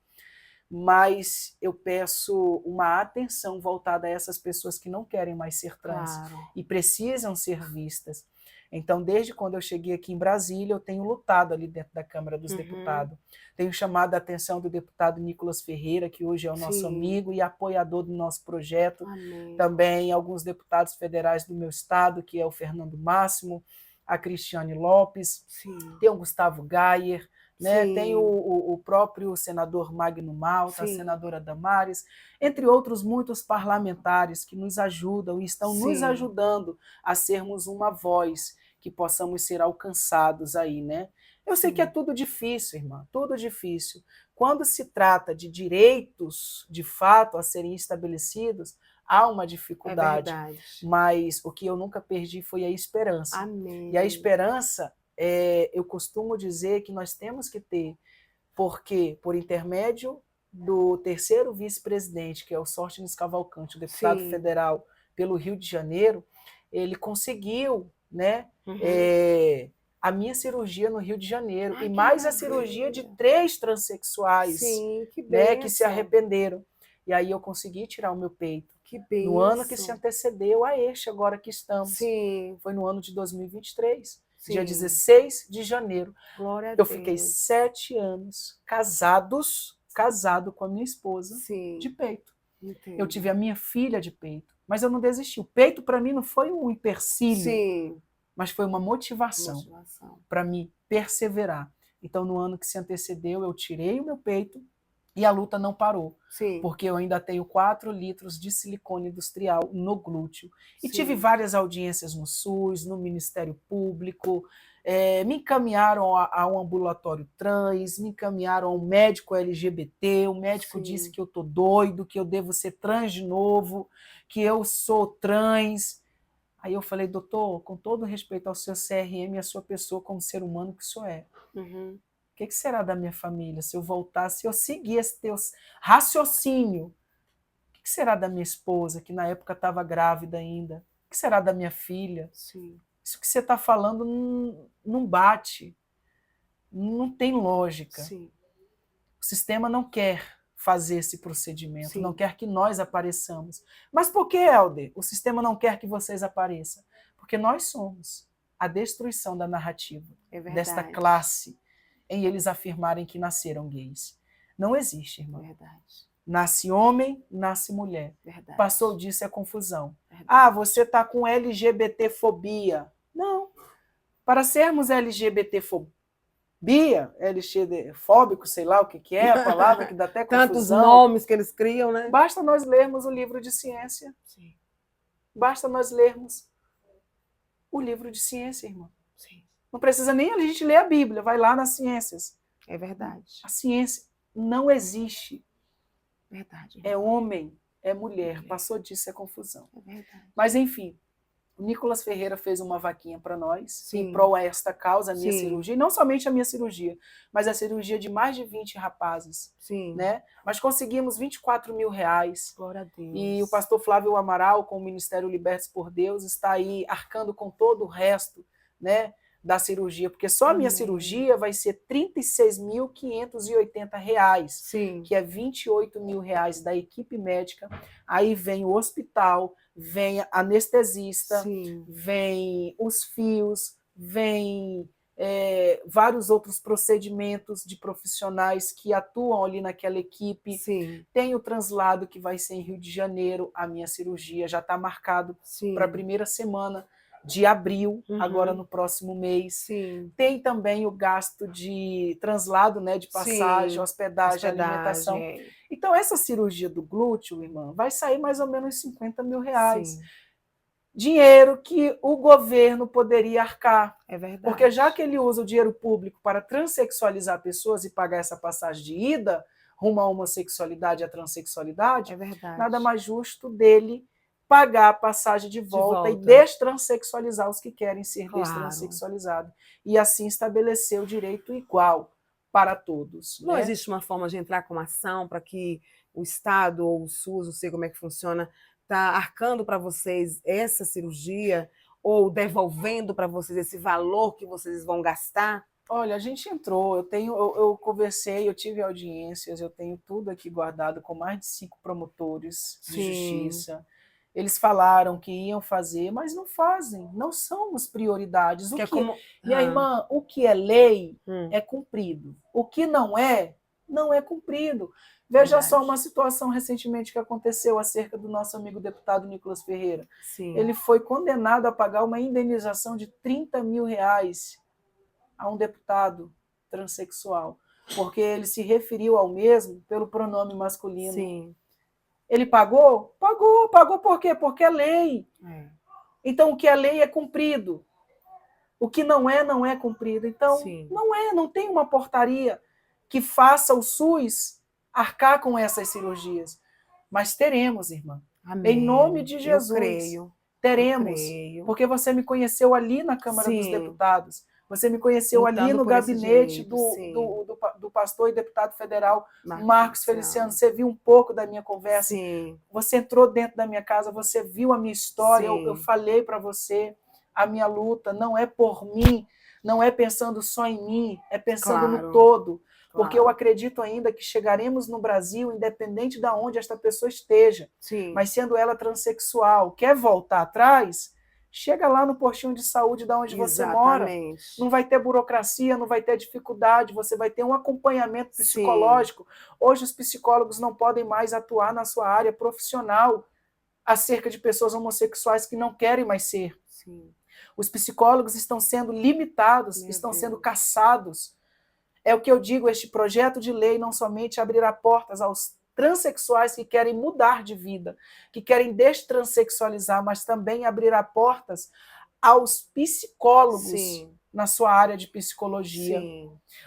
Mas eu peço uma atenção voltada a essas pessoas que não querem mais ser trans e precisam ser vistas. Então, desde quando eu cheguei aqui em Brasília, eu tenho lutado ali dentro da Câmara dos Deputados. Tenho chamado a atenção do deputado Nicolas Ferreira, que hoje é o nosso amigo e apoiador do nosso projeto. Também alguns deputados federais do meu estado, que é o Fernando Máximo, a Cristiane Lopes, tem o Gustavo Gayer, né? Tem o próprio senador Magno Malta, a senadora Damares, entre outros muitos parlamentares que nos ajudam e estão nos ajudando a sermos uma voz, que possamos ser alcançados aí, né? Eu sei que é tudo difícil, irmã, tudo difícil. Quando se trata de direitos, de fato, a serem estabelecidos, há uma dificuldade. Mas o que eu nunca perdi foi a esperança. Amém. E a esperança, eu costumo dizer que nós temos que ter, porque por intermédio do terceiro vice-presidente, que é o Sóstenes Cavalcante, o deputado federal pelo Rio de Janeiro, ele conseguiu, né, a minha cirurgia no Rio de Janeiro, e mais a cirurgia de 3 transexuais, né, que se arrependeram. E aí eu consegui tirar o meu peito. No ano que se antecedeu a este, agora que estamos. Foi no ano de 2023. Dia 16 de janeiro. Glória a eu fiquei 7 anos casado com a minha esposa de peito. Eu tive a minha filha de peito, mas eu não desisti. O peito para mim não foi um empecilho, mas foi uma motivação para mim perseverar. Então, no ano que se antecedeu, eu tirei o meu peito e a luta não parou, porque eu ainda tenho 4 litros de silicone industrial no glúteo. E tive várias audiências no SUS, no Ministério Público, me encaminharam a um ambulatório trans, me encaminharam a um médico LGBT, o médico disse que eu estou doido, que eu devo ser trans de novo, que eu sou trans. Aí eu falei, doutor, com todo respeito ao seu CRM e à sua pessoa como ser humano que o senhor é, o que será da minha família se eu voltar, se eu seguir esse teu raciocínio? O que será da minha esposa, que na época estava grávida ainda? O que será da minha filha? Isso que você está falando não bate, não tem lógica. O sistema não quer fazer esse procedimento, não quer que nós apareçamos. Mas por que, Helder, o sistema não quer que vocês apareçam? Porque nós somos a destruição da narrativa desta classe, em eles afirmarem que nasceram gays. Não existe, irmão. Nasce homem, nasce mulher. Passou disso é confusão. Você está com LGBTfobia. Não. Para sermos LGBTfobia, LGBTfóbico, sei lá o que é a palavra, que dá até confusão. Tantos nomes que eles criam, né? Basta nós lermos o livro de ciência. Basta nós lermos o livro de ciência, irmão. Não precisa nem a gente ler a Bíblia, vai lá nas ciências. É verdade. A ciência não existe. Verdade. É homem, é mulher. Passou disso é confusão. Mas, enfim, o Nicolas Ferreira fez uma vaquinha para nós, em prol a esta causa, a minha cirurgia, e não somente a minha cirurgia, mas a cirurgia de mais de 20 rapazes. Né? Mas conseguimos R$24 mil. Glória a Deus. E o pastor Flávio Amaral, com o Ministério Libertos por Deus, está aí arcando com todo o resto, né, da cirurgia, porque só a minha cirurgia vai ser R$36.580, que é R$28 mil da equipe médica. Aí vem o hospital, vem a anestesista, vem os fios, vem vários outros procedimentos de profissionais que atuam ali naquela equipe. Tem o translado que vai ser em Rio de Janeiro, a minha cirurgia já está marcado para a primeira semana de abril, agora no próximo mês. Tem também o gasto de translado, né, de passagem, hospedagem, alimentação. Então, essa cirurgia do glúteo, irmã, vai sair mais ou menos R$50 mil. dinheiro que o governo poderia arcar. É verdade. Porque já que ele usa o dinheiro público para transexualizar pessoas e pagar essa passagem de ida rumo à homossexualidade e à transexualidade, é verdade. nada mais justo dele pagar a passagem de volta e destransexualizar os que querem ser destransexualizados. E assim estabelecer o direito igual para todos. Não existe uma forma de entrar com ação para que o Estado ou o SUS, não sei como é que funciona, está arcando para vocês essa cirurgia ou devolvendo para vocês esse valor que vocês vão gastar? Olha, a gente entrou, eu conversei, eu tive audiências, eu tenho tudo aqui guardado com mais de 5 promotores de justiça. Eles falaram que iam fazer, mas não fazem, não somos prioridades. Minha irmã, o que é lei é cumprido. O que não é cumprido. Veja só uma situação recentemente que aconteceu acerca do nosso amigo deputado Nicolas Ferreira. Ele foi condenado a pagar uma indenização de R$30 mil a um deputado transexual, porque ele se referiu ao mesmo pelo pronome masculino. Ele pagou? Pagou. Pagou por quê? Porque é lei. Então, o que é lei é cumprido. O que não é cumprido. Então, não tem uma portaria que faça o SUS arcar com essas cirurgias. Mas teremos, irmã. Amém. Em nome de Jesus. Eu creio. Teremos. Porque você me conheceu ali na Câmara dos Deputados. Você me conheceu ali no gabinete do pastor e deputado federal Marcos Feliciano. Você viu um pouco da minha conversa. Você entrou dentro da minha casa, você viu a minha história. Eu falei para você, a minha luta não é por mim, não é pensando só em mim, é pensando no todo. Porque eu acredito ainda que chegaremos no Brasil, independente de onde esta pessoa esteja. Mas sendo ela transexual, quer voltar atrás, chega lá no postinho de saúde de onde você mora. Não vai ter burocracia, não vai ter dificuldade, você vai ter um acompanhamento psicológico. Hoje os psicólogos não podem mais atuar na sua área profissional acerca de pessoas homossexuais que não querem mais ser. Os psicólogos estão sendo limitados, estão sendo caçados. É o que eu digo, este projeto de lei não somente abrirá portas aos transexuais que querem mudar de vida, que querem destransexualizar, mas também abrirá portas aos psicólogos na sua área de psicologia.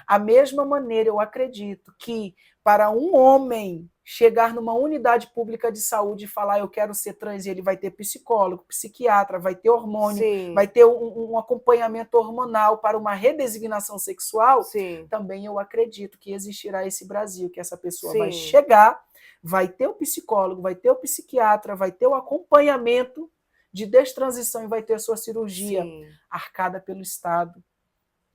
A mesma maneira, eu acredito que para um homem chegar numa unidade pública de saúde e falar eu quero ser trans, e ele vai ter psicólogo, psiquiatra, vai ter hormônio, vai ter um acompanhamento hormonal para uma redesignação sexual, também eu acredito que existirá esse Brasil, que essa pessoa vai chegar, vai ter o psicólogo, vai ter o psiquiatra, vai ter o acompanhamento de destransição e vai ter a sua cirurgia arcada pelo Estado.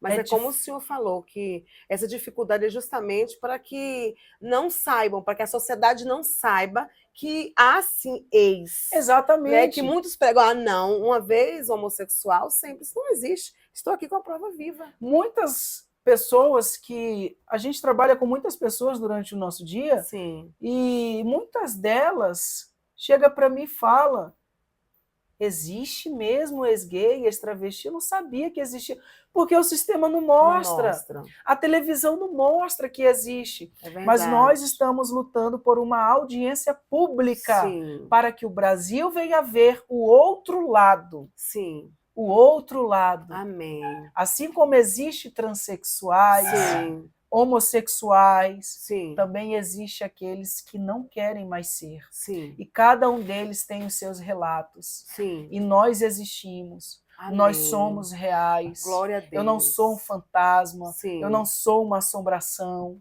Mas é como o senhor falou, que essa dificuldade é justamente para que não saibam, para que a sociedade não saiba que há sim ex. Exatamente. Né? Que muitos pregam, não, uma vez homossexual, sempre. Isso não existe. Estou aqui com a prova viva. Muitas pessoas que... A gente trabalha com muitas pessoas durante o nosso dia, e muitas delas chegam para mim e falam, existe mesmo ex-gay, ex-travesti? Eu não sabia que existia, porque o sistema não mostra. A televisão não mostra que existe. Mas nós estamos lutando por uma audiência pública para que o Brasil venha ver o outro lado. O outro lado. Amém. Assim como existe transexuais, homossexuais, também existe aqueles que não querem mais ser. E cada um deles tem os seus relatos. E nós existimos. Amém. Nós somos reais. Glória a Deus. Eu não sou um fantasma. Eu não sou uma assombração.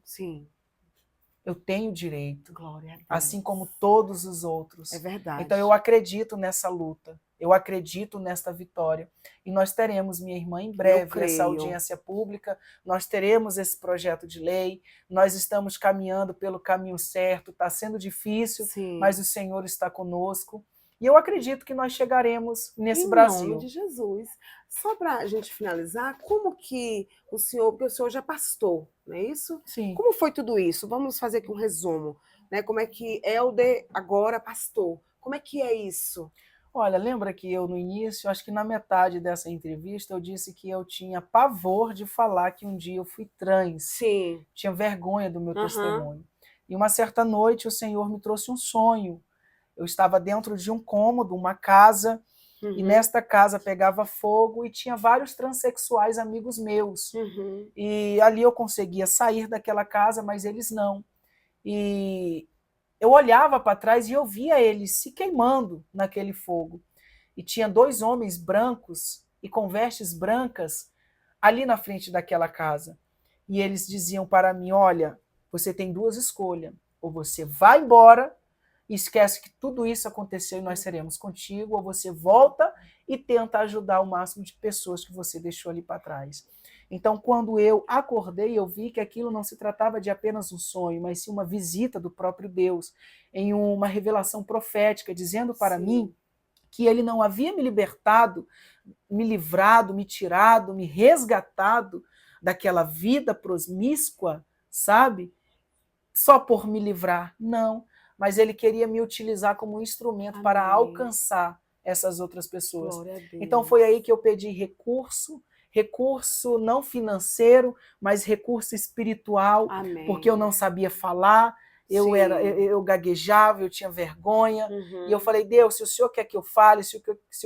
Eu tenho direito. Glória a Deus. Assim como todos os outros. É verdade. Então eu acredito nessa luta. Eu acredito nesta vitória. E nós teremos, minha irmã, em breve, essa audiência pública, nós teremos esse projeto de lei, nós estamos caminhando pelo caminho certo, está sendo difícil, mas o Senhor está conosco. E eu acredito que nós chegaremos nesse Brasil. Em nome de Jesus. Só para a gente finalizar, como que o senhor, porque o senhor já pastor, não é isso? Como foi tudo isso? Vamos fazer aqui um resumo. Né? Como é que Helder agora pastor? Como é que é isso? Olha, lembra que eu no início, acho que na metade dessa entrevista, eu disse que eu tinha pavor de falar que um dia eu fui trans. Tinha vergonha do meu testemunho. E uma certa noite o Senhor me trouxe um sonho. Eu estava dentro de um cômodo, uma casa, E nesta casa pegava fogo e tinha vários transexuais amigos meus. E ali eu conseguia sair daquela casa, mas eles não. E eu olhava para trás e eu via eles se queimando naquele fogo. E tinha 2 homens brancos e com vestes brancas ali na frente daquela casa. E eles diziam para mim, olha, você tem 2 escolhas. Ou você vai embora e esquece que tudo isso aconteceu e nós seremos contigo, ou você volta e tenta ajudar o máximo de pessoas que você deixou ali para trás. Então, quando eu acordei, eu vi que aquilo não se tratava de apenas um sonho, mas sim uma visita do próprio Deus, em uma revelação profética, dizendo para mim que ele não havia me libertado, me livrado, me tirado, me resgatado daquela vida promíscua, sabe? Só por me livrar. Não, mas ele queria me utilizar como um instrumento para alcançar essas outras pessoas. Então foi aí que eu pedi recurso não financeiro, mas recurso espiritual, porque eu não sabia falar, eu gaguejava, eu tinha vergonha, e eu falei, Deus, se o Senhor quer que eu fale, se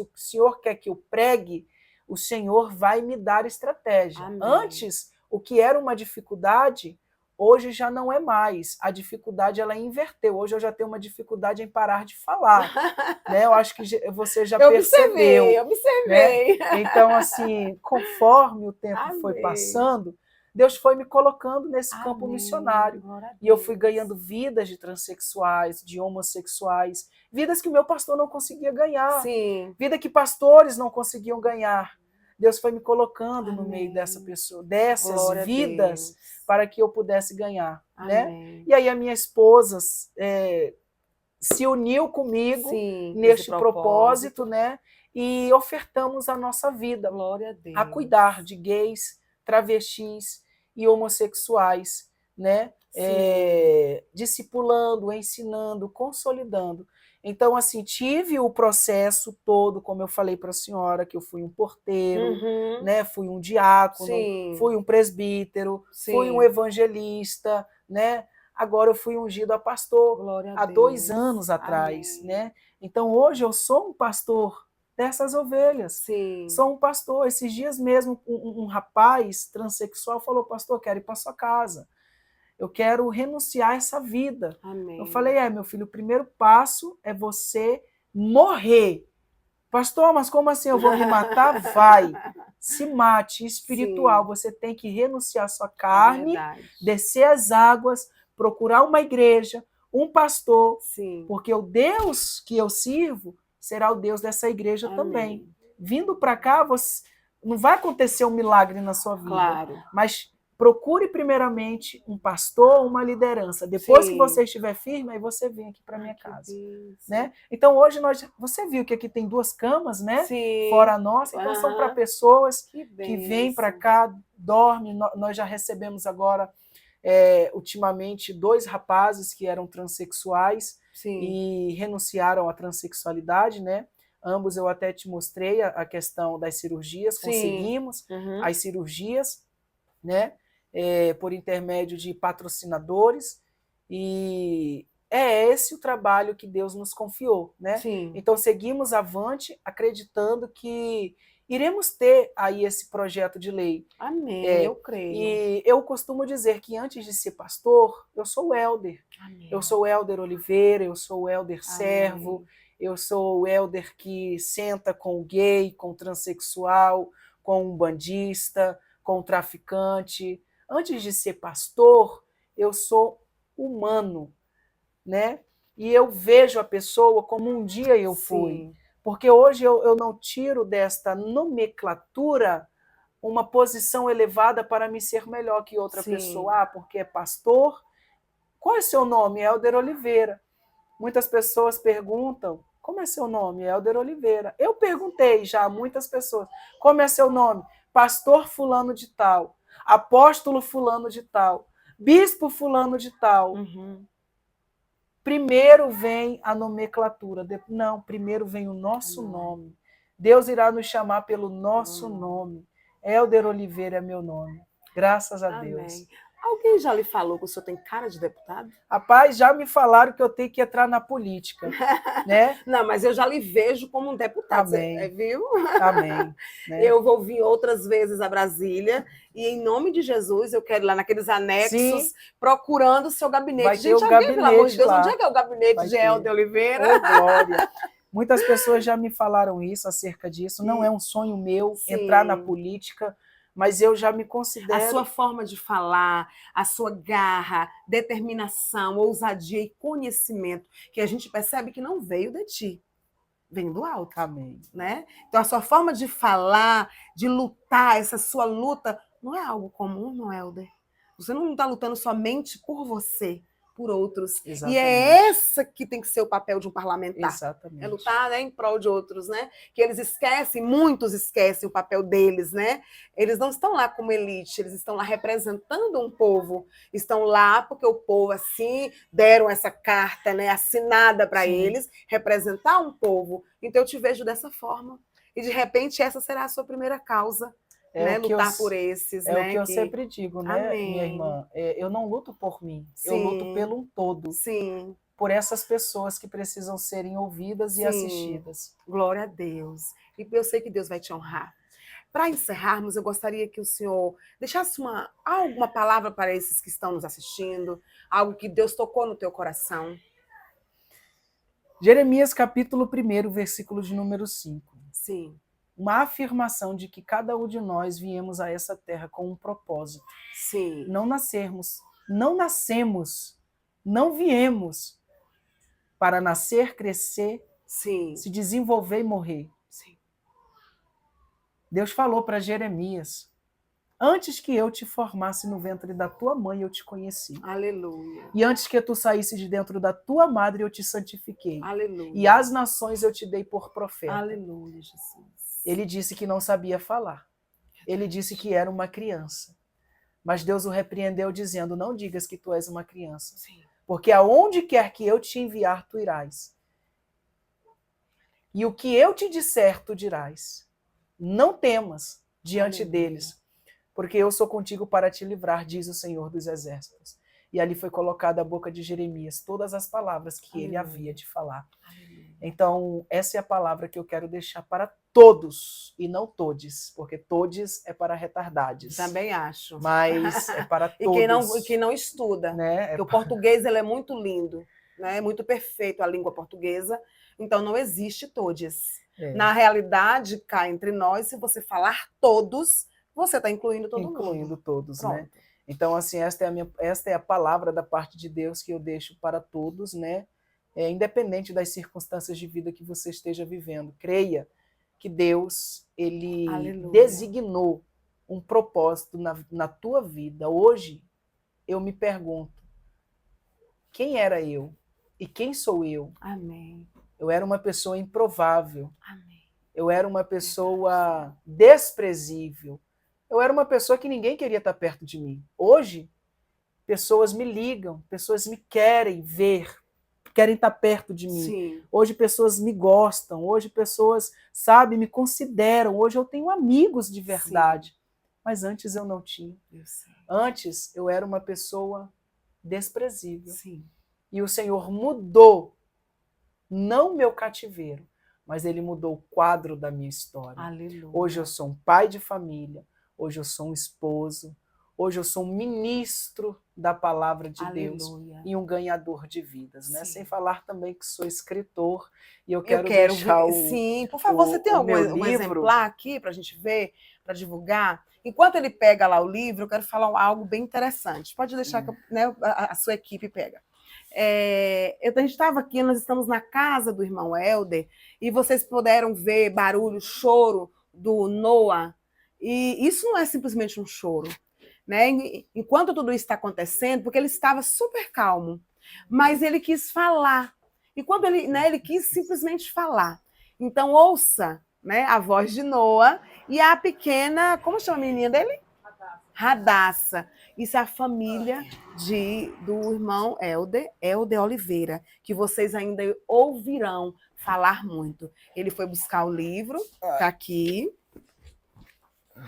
o Senhor quer que eu pregue, o Senhor vai me dar estratégia. Antes, o que era uma dificuldade, hoje já não é mais. A dificuldade ela inverteu. Hoje eu já tenho uma dificuldade em parar de falar. Né? Eu acho que você já percebeu. Eu observei. Né? Então, assim, conforme o tempo foi passando, Deus foi me colocando nesse campo missionário. E eu fui ganhando vidas de transexuais, de homossexuais, vidas que o meu pastor não conseguia ganhar, vida que pastores não conseguiam ganhar. Deus foi me colocando no meio dessa pessoa, dessas vidas, para que eu pudesse ganhar. Né? E aí a minha esposa se uniu comigo neste propósito, né? E ofertamos a nossa vida a cuidar de gays, travestis e homossexuais, né? Discipulando, ensinando, consolidando. Então, assim, tive o processo todo, como eu falei para a senhora, que eu fui um porteiro, né? Fui um diácono, fui um presbítero, fui um evangelista, né? Agora eu fui ungido a pastor há 2 anos atrás, né? Então, hoje eu sou um pastor dessas ovelhas. Sou um pastor. Esses dias mesmo, um rapaz transexual falou, pastor, quero ir para sua casa. Eu quero renunciar a essa vida. Eu falei, meu filho, o primeiro passo é você morrer. Pastor, mas como assim eu vou me matar? Vai, se mate, espiritual. Você tem que renunciar à sua carne, descer as águas, procurar uma igreja, um pastor, porque o Deus que eu sirvo será o Deus dessa igreja também. Vindo para cá, não vai acontecer um milagre na sua vida, mas procure primeiramente um pastor, uma liderança. Depois que você estiver firme, aí você vem aqui para minha casa. Né? Então hoje você viu que aqui tem 2 camas, né? Fora a nossa, então são para pessoas que vêm para cá, dormem. Nós já recebemos agora, ultimamente, 2 rapazes que eram transexuais e renunciaram à transexualidade, né? Ambos eu até te mostrei a questão das cirurgias, conseguimos as cirurgias, né? Por intermédio de patrocinadores, e é esse o trabalho que Deus nos confiou, né? Então seguimos avante, acreditando que iremos ter aí esse projeto de lei. Eu creio. E eu costumo dizer que antes de ser pastor, eu sou o Hélder. Eu sou o Hélder Oliveira, eu sou o Hélder servo, eu sou o Hélder que senta com o gay, com o transexual, com o bandista, com o traficante. Antes de ser pastor, eu sou humano, né? E eu vejo a pessoa como um dia eu fui. Porque hoje eu não tiro desta nomenclatura uma posição elevada para me ser melhor que outra pessoa. Porque é pastor. Qual é seu nome? Hélder Oliveira. Muitas pessoas perguntam, como é seu nome? Hélder Oliveira. Eu perguntei já a muitas pessoas, como é seu nome? Pastor fulano de tal. Apóstolo fulano de tal, bispo fulano de tal. Primeiro vem a nomenclatura. Não, primeiro vem o nosso nome. Deus irá nos chamar pelo nosso nome. Hélder Oliveira é meu nome. Graças a Deus. Alguém já lhe falou que o senhor tem cara de deputado? Rapaz, já me falaram que eu tenho que entrar na política, né? Não, mas eu já lhe vejo como um deputado, Amém. Viu? Amém. Né? Eu vou vir outras vezes a Brasília e, em nome de Jesus, eu quero ir lá naqueles anexos, Sim. Procurando o seu gabinete. Vai ter o gabinete, pelo amor de Deus, lá. Onde é que é o gabinete de Helder Oliveira? Oh, glória! Muitas pessoas já me falaram isso, acerca disso. Não é um sonho meu entrar na política, mas eu já me considero... A sua forma de falar, a sua garra, determinação, ousadia e conhecimento, que a gente percebe que não veio de ti, vem do alto. Amém. Né? Então, a sua forma de falar, de lutar, essa sua luta, não é algo comum, não, Helder? Você não está lutando somente por você, por outros. Exatamente. E é essa que tem que ser o papel de um parlamentar. Exatamente. É lutar, né, em prol de outros, né? Que eles esquecem, muitos esquecem o papel deles, né? Eles não estão lá como elite, eles estão lá representando um povo. Estão lá porque o povo, assim, deram essa carta, né, assinada para eles, representar um povo. Então, eu te vejo dessa forma. E, de repente, essa será a sua primeira causa. Né, lutar por esses. É, né, o que eu sempre digo, né, Amém. Minha irmã? Eu não luto por mim, eu luto pelo um todo. Sim. Por essas pessoas que precisam serem ouvidas e assistidas. Glória a Deus. E eu sei que Deus vai te honrar. Para encerrarmos, eu gostaria que o senhor deixasse alguma palavra para esses que estão nos assistindo, algo que Deus tocou no teu coração. Jeremias capítulo 1, versículo de número 5. Sim. Uma afirmação de que cada um de nós viemos a essa terra com um propósito. Sim. Não nascemos, não viemos para nascer, crescer, se desenvolver e morrer. Sim. Deus falou para Jeremias: antes que eu te formasse no ventre da tua mãe, eu te conheci. Aleluia. E antes que tu saísse de dentro da tua madre, eu te santifiquei. Aleluia. E às nações eu te dei por profeta. Aleluia, Jesus. Ele disse que não sabia falar. Ele disse que era uma criança. Mas Deus o repreendeu dizendo: não digas que tu és uma criança. Sim. Porque aonde quer que eu te enviar, tu irás. E o que eu te disser, tu dirás. Não temas diante deles, porque eu sou contigo para te livrar, diz o Senhor dos Exércitos. E ali foi colocada a boca de Jeremias todas as palavras que ele havia de falar. Então, essa é a palavra que eu quero deixar para todos, e não todes, porque todes é para retardades. Também acho. Mas é para todos. E quem não estuda. Né? Porque o português ele é muito lindo, né? É muito perfeito a língua portuguesa, então não existe todes. Na realidade, cá entre nós, se você falar todos, você está incluindo todo mundo. Incluindo todos, Pronto. né? Então, assim, esta é a palavra da parte de Deus que eu deixo para todos, né? Independente das circunstâncias de vida que você esteja vivendo. Creia que Deus, ele designou um propósito na tua vida. Hoje, eu me pergunto, quem era eu? E quem sou eu? Amém. Eu era uma pessoa improvável. Amém. Eu era uma pessoa desprezível. Eu era uma pessoa que ninguém queria estar perto de mim. Hoje, pessoas me ligam, pessoas me querem ver, querem estar perto de mim. Sim. Hoje pessoas me gostam, hoje pessoas, sabe, me consideram. Hoje eu tenho amigos de verdade. Sim. Mas antes eu não tinha. Antes eu era uma pessoa desprezível. Sim. E o Senhor mudou, não meu cativeiro, mas Ele mudou o quadro da minha história. Aleluia. Hoje eu sou um pai de família, hoje eu sou um esposo, hoje eu sou um ministro da palavra de Deus e um ganhador de vidas, né? Sem falar também que sou escritor e eu quero deixar Sim, por favor, você tem um exemplar aqui para a gente ver, para divulgar? Enquanto ele pega lá o livro, eu quero falar algo bem interessante. Pode deixar que né, a sua equipe pega. A gente estava aqui, nós estamos na casa do irmão Helder e vocês puderam ver barulho, choro do Noah. E isso não é simplesmente um choro. Né? Enquanto tudo isso está acontecendo, porque ele estava super calmo, mas ele quis falar. E quando ele quis simplesmente falar. Então, ouça, né, a voz de Noah e a pequena, como chama a menininha dele? Radassa. Isso é a família do irmão Helder Oliveira, que vocês ainda ouvirão falar muito. Ele foi buscar o livro, está aqui.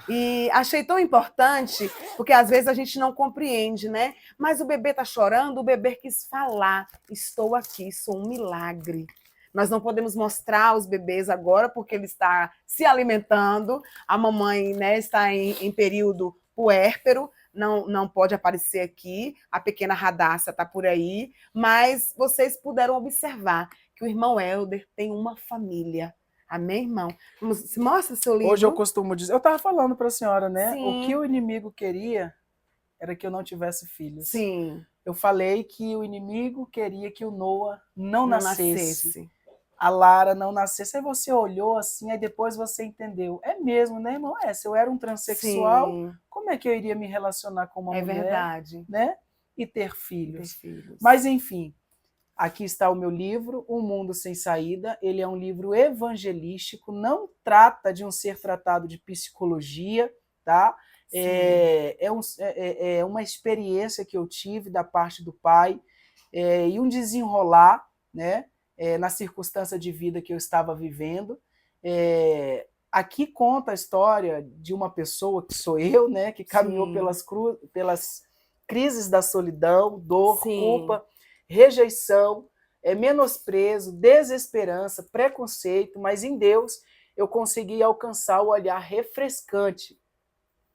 E achei tão importante, porque às vezes a gente não compreende, né? Mas o bebê está chorando, o bebê quis falar. Estou aqui, sou um milagre. Nós não podemos mostrar os bebês agora, porque ele está se alimentando. A mamãe, né, está em período puérpero, não pode aparecer aqui. A pequena Radassa está por aí. Mas vocês puderam observar que o irmão Helder tem uma família. Amém, irmão? Mostra seu livro. Hoje eu costumo dizer, eu estava falando para a senhora, né? Sim. O que o inimigo queria era que eu não tivesse filhos. Sim. Eu falei que o inimigo queria que o Noah não nascesse. A Lara não nascesse. Aí você olhou assim, aí depois você entendeu. É mesmo, né, irmão? Se eu era um transexual, sim, como é que eu iria me relacionar com uma mulher? É verdade. Né? E ter filhos. Mas, enfim, aqui está o meu livro, Um Mundo Sem Saída. Ele é um livro evangelístico, não trata de um ser tratado de psicologia, tá? É uma experiência que eu tive da parte do pai e um desenrolar, né? Na circunstância de vida que eu estava vivendo. Aqui conta a história de uma pessoa, que sou eu, né? Que caminhou pelas crises da solidão, dor, sim, culpa, rejeição, menosprezo, desesperança, preconceito, mas em Deus eu consegui alcançar o olhar refrescante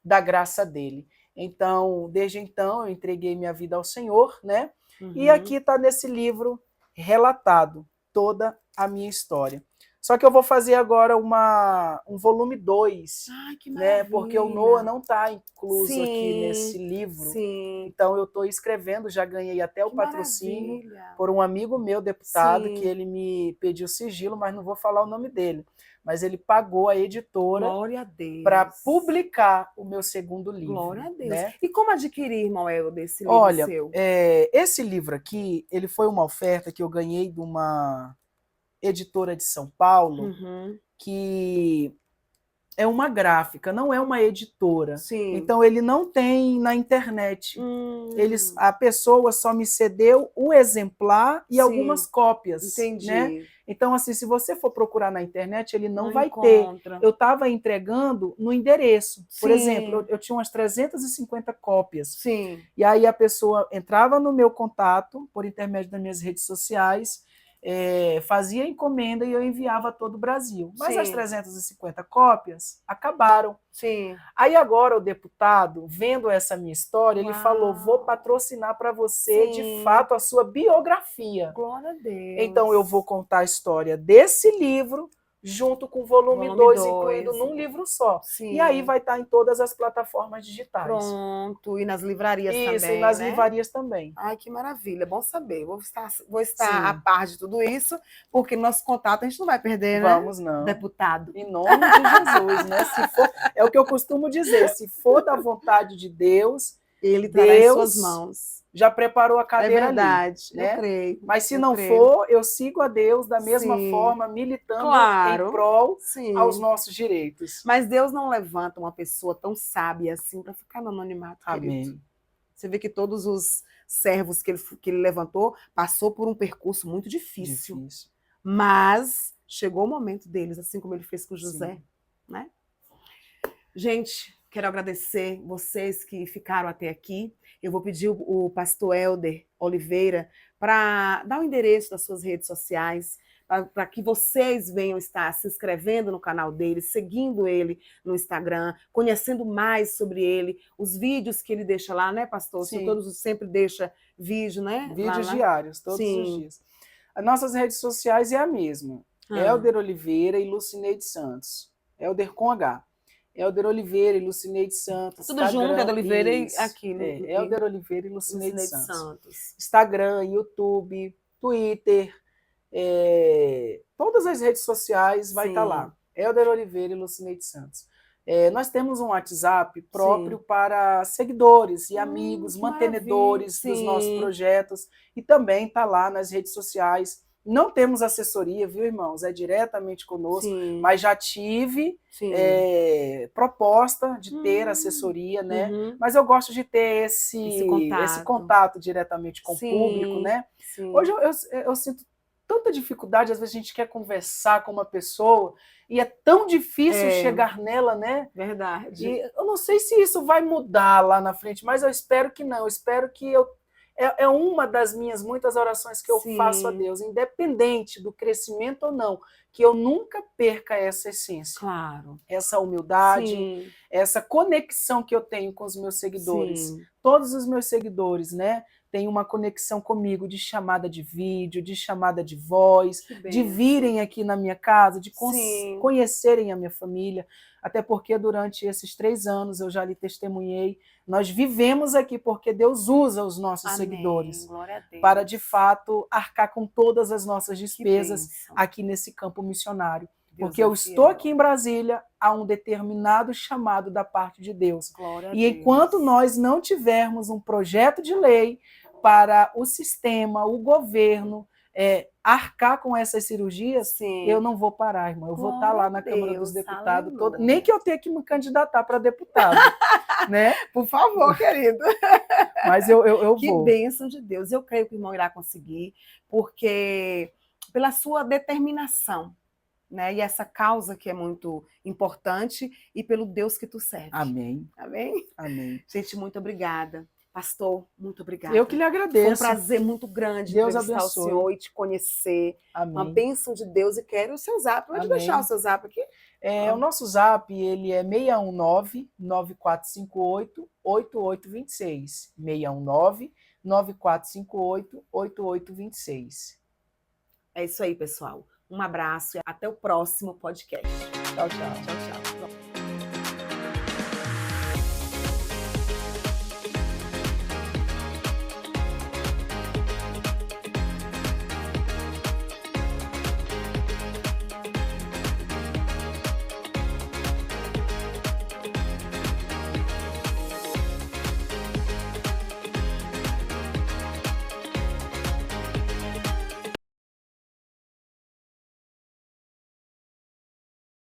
da graça dele. Então, desde então, eu entreguei minha vida ao Senhor, né? Uhum. E aqui está nesse livro relatado toda a minha história. Só que eu vou fazer agora um volume 2, né? Porque o Noah não está incluso, sim, aqui nesse livro. Sim. Então eu estou escrevendo, já ganhei até o patrocínio por um amigo meu, deputado, sim, que ele me pediu sigilo, mas não vou falar o nome dele. Mas ele pagou a editora para publicar o meu segundo livro. Glória a Deus. Né? E como adquirir, irmão Helder, esse livro? Olha, seu? Esse livro aqui, ele foi uma oferta que eu ganhei de uma editora de São Paulo, uhum, que é uma gráfica, não é uma editora. Sim. Então ele não tem na internet. A pessoa só me cedeu o exemplar e, sim, algumas cópias. Entendi. Né? Então, assim, se você for procurar na internet, ele não vai encontra. Ter. Eu estava entregando no endereço. Sim. Por exemplo, eu tinha umas 350 cópias. Sim. E aí a pessoa entrava no meu contato, por intermédio das minhas redes sociais, fazia encomenda e eu enviava a todo o Brasil. Mas, sim, as 350 cópias acabaram. Sim. Aí agora o deputado, vendo essa minha história, uau, ele falou, vou patrocinar para você, sim, de fato, a sua biografia. Glória a Deus. Então eu vou contar a história desse livro junto com o volume 2, incluído num livro só. Sim. E aí vai estar em todas as plataformas digitais. Pronto, e nas livrarias também, isso, e nas livrarias também. Ai, que maravilha, bom saber. Vou estar a par de tudo isso, porque nosso contato a gente não vai perder, né? Vamos não. Deputado. Em nome de Jesus, né? Se for, é o que eu costumo dizer, se for da vontade de Deus, ele trará em suas mãos. Já preparou a cadeira ali. É verdade, ali, né? Eu creio. Mas se não for, eu sigo a Deus da mesma, sim, forma, militando, claro, em prol, sim, aos nossos direitos. Mas Deus não levanta uma pessoa tão sábia assim para ficar no anonimato, amém, querido. Você vê que todos os servos que ele levantou passou por um percurso muito difícil. Mas chegou o momento deles, assim como ele fez com José, sim, né? Gente, quero agradecer vocês que ficaram até aqui. Eu vou pedir o pastor Helder Oliveira para dar o endereço das suas redes sociais, para que vocês venham estar se inscrevendo no canal dele, seguindo ele no Instagram, conhecendo mais sobre ele, os vídeos que ele deixa lá, né, pastor? Sim. Todos sempre deixa vídeo, né? Vídeos diários, todos, sim, os dias. As nossas redes sociais é a mesma. Helder Oliveira e Lucineide Santos. Helder com H. Helder Oliveira e Lucineide Santos. Tudo Instagram, junto, Helder Oliveira e aqui. Helder Oliveira e Lucineide Santos. Instagram, YouTube, Twitter, todas as redes sociais vai estar lá. Helder Oliveira e Lucineide Santos. Nós temos um WhatsApp próprio, sim, para seguidores e amigos, mantenedores dos nossos projetos, e também está lá nas redes sociais. Não temos assessoria, viu, irmãos? É diretamente conosco, sim, mas já tive proposta de ter assessoria, né? Uhum. Mas eu gosto de ter esse contato diretamente com, sim, o público, né? Sim. Hoje eu sinto tanta dificuldade, às vezes a gente quer conversar com uma pessoa e é tão difícil chegar nela, né? Verdade. E eu não sei se isso vai mudar lá na frente, mas eu espero que não. Eu espero que é uma das minhas muitas orações que eu faço a Deus, independente do crescimento ou não, que eu nunca perca essa essência. Claro. Essa humildade, essa conexão que eu tenho com os meus seguidores. Todos os meus seguidores, né? Tem uma conexão comigo de chamada de vídeo, de chamada de voz, de virem aqui na minha casa, de conhecerem a minha família. Até porque durante esses 3 anos eu já lhe testemunhei, nós vivemos aqui porque Deus usa os nossos seguidores para, de fato, arcar com todas as nossas despesas aqui nesse campo missionário. Porque eu estou aqui em Brasília a um determinado chamado da parte de Deus. E enquanto nós não tivermos um projeto de lei para o sistema, o governo, arcar com essas cirurgias, eu não vou parar, irmã. Eu vou estar lá na Câmara dos Deputados, nem que eu tenha que me candidatar para deputado. Né? Por favor, querido. Mas eu vou. Que bênção de Deus. Eu creio que o irmão irá conseguir, porque pela sua determinação, né? E essa causa que é muito importante, e pelo Deus que tu serve. Amém. Amém? Amém. Gente, muito obrigada. Pastor, muito obrigada. Eu que lhe agradeço. Foi um prazer muito grande Deus entrevistar abençoe. o senhor e te conhecer. Amém. Uma bênção de Deus, e quero o seu zap. Pode deixar o seu zap aqui? O nosso zap, ele é 619-9458-8826. 619-9458-8826. É isso aí, pessoal. Um abraço e até o próximo podcast. Tchau, tchau. Tchau, tchau.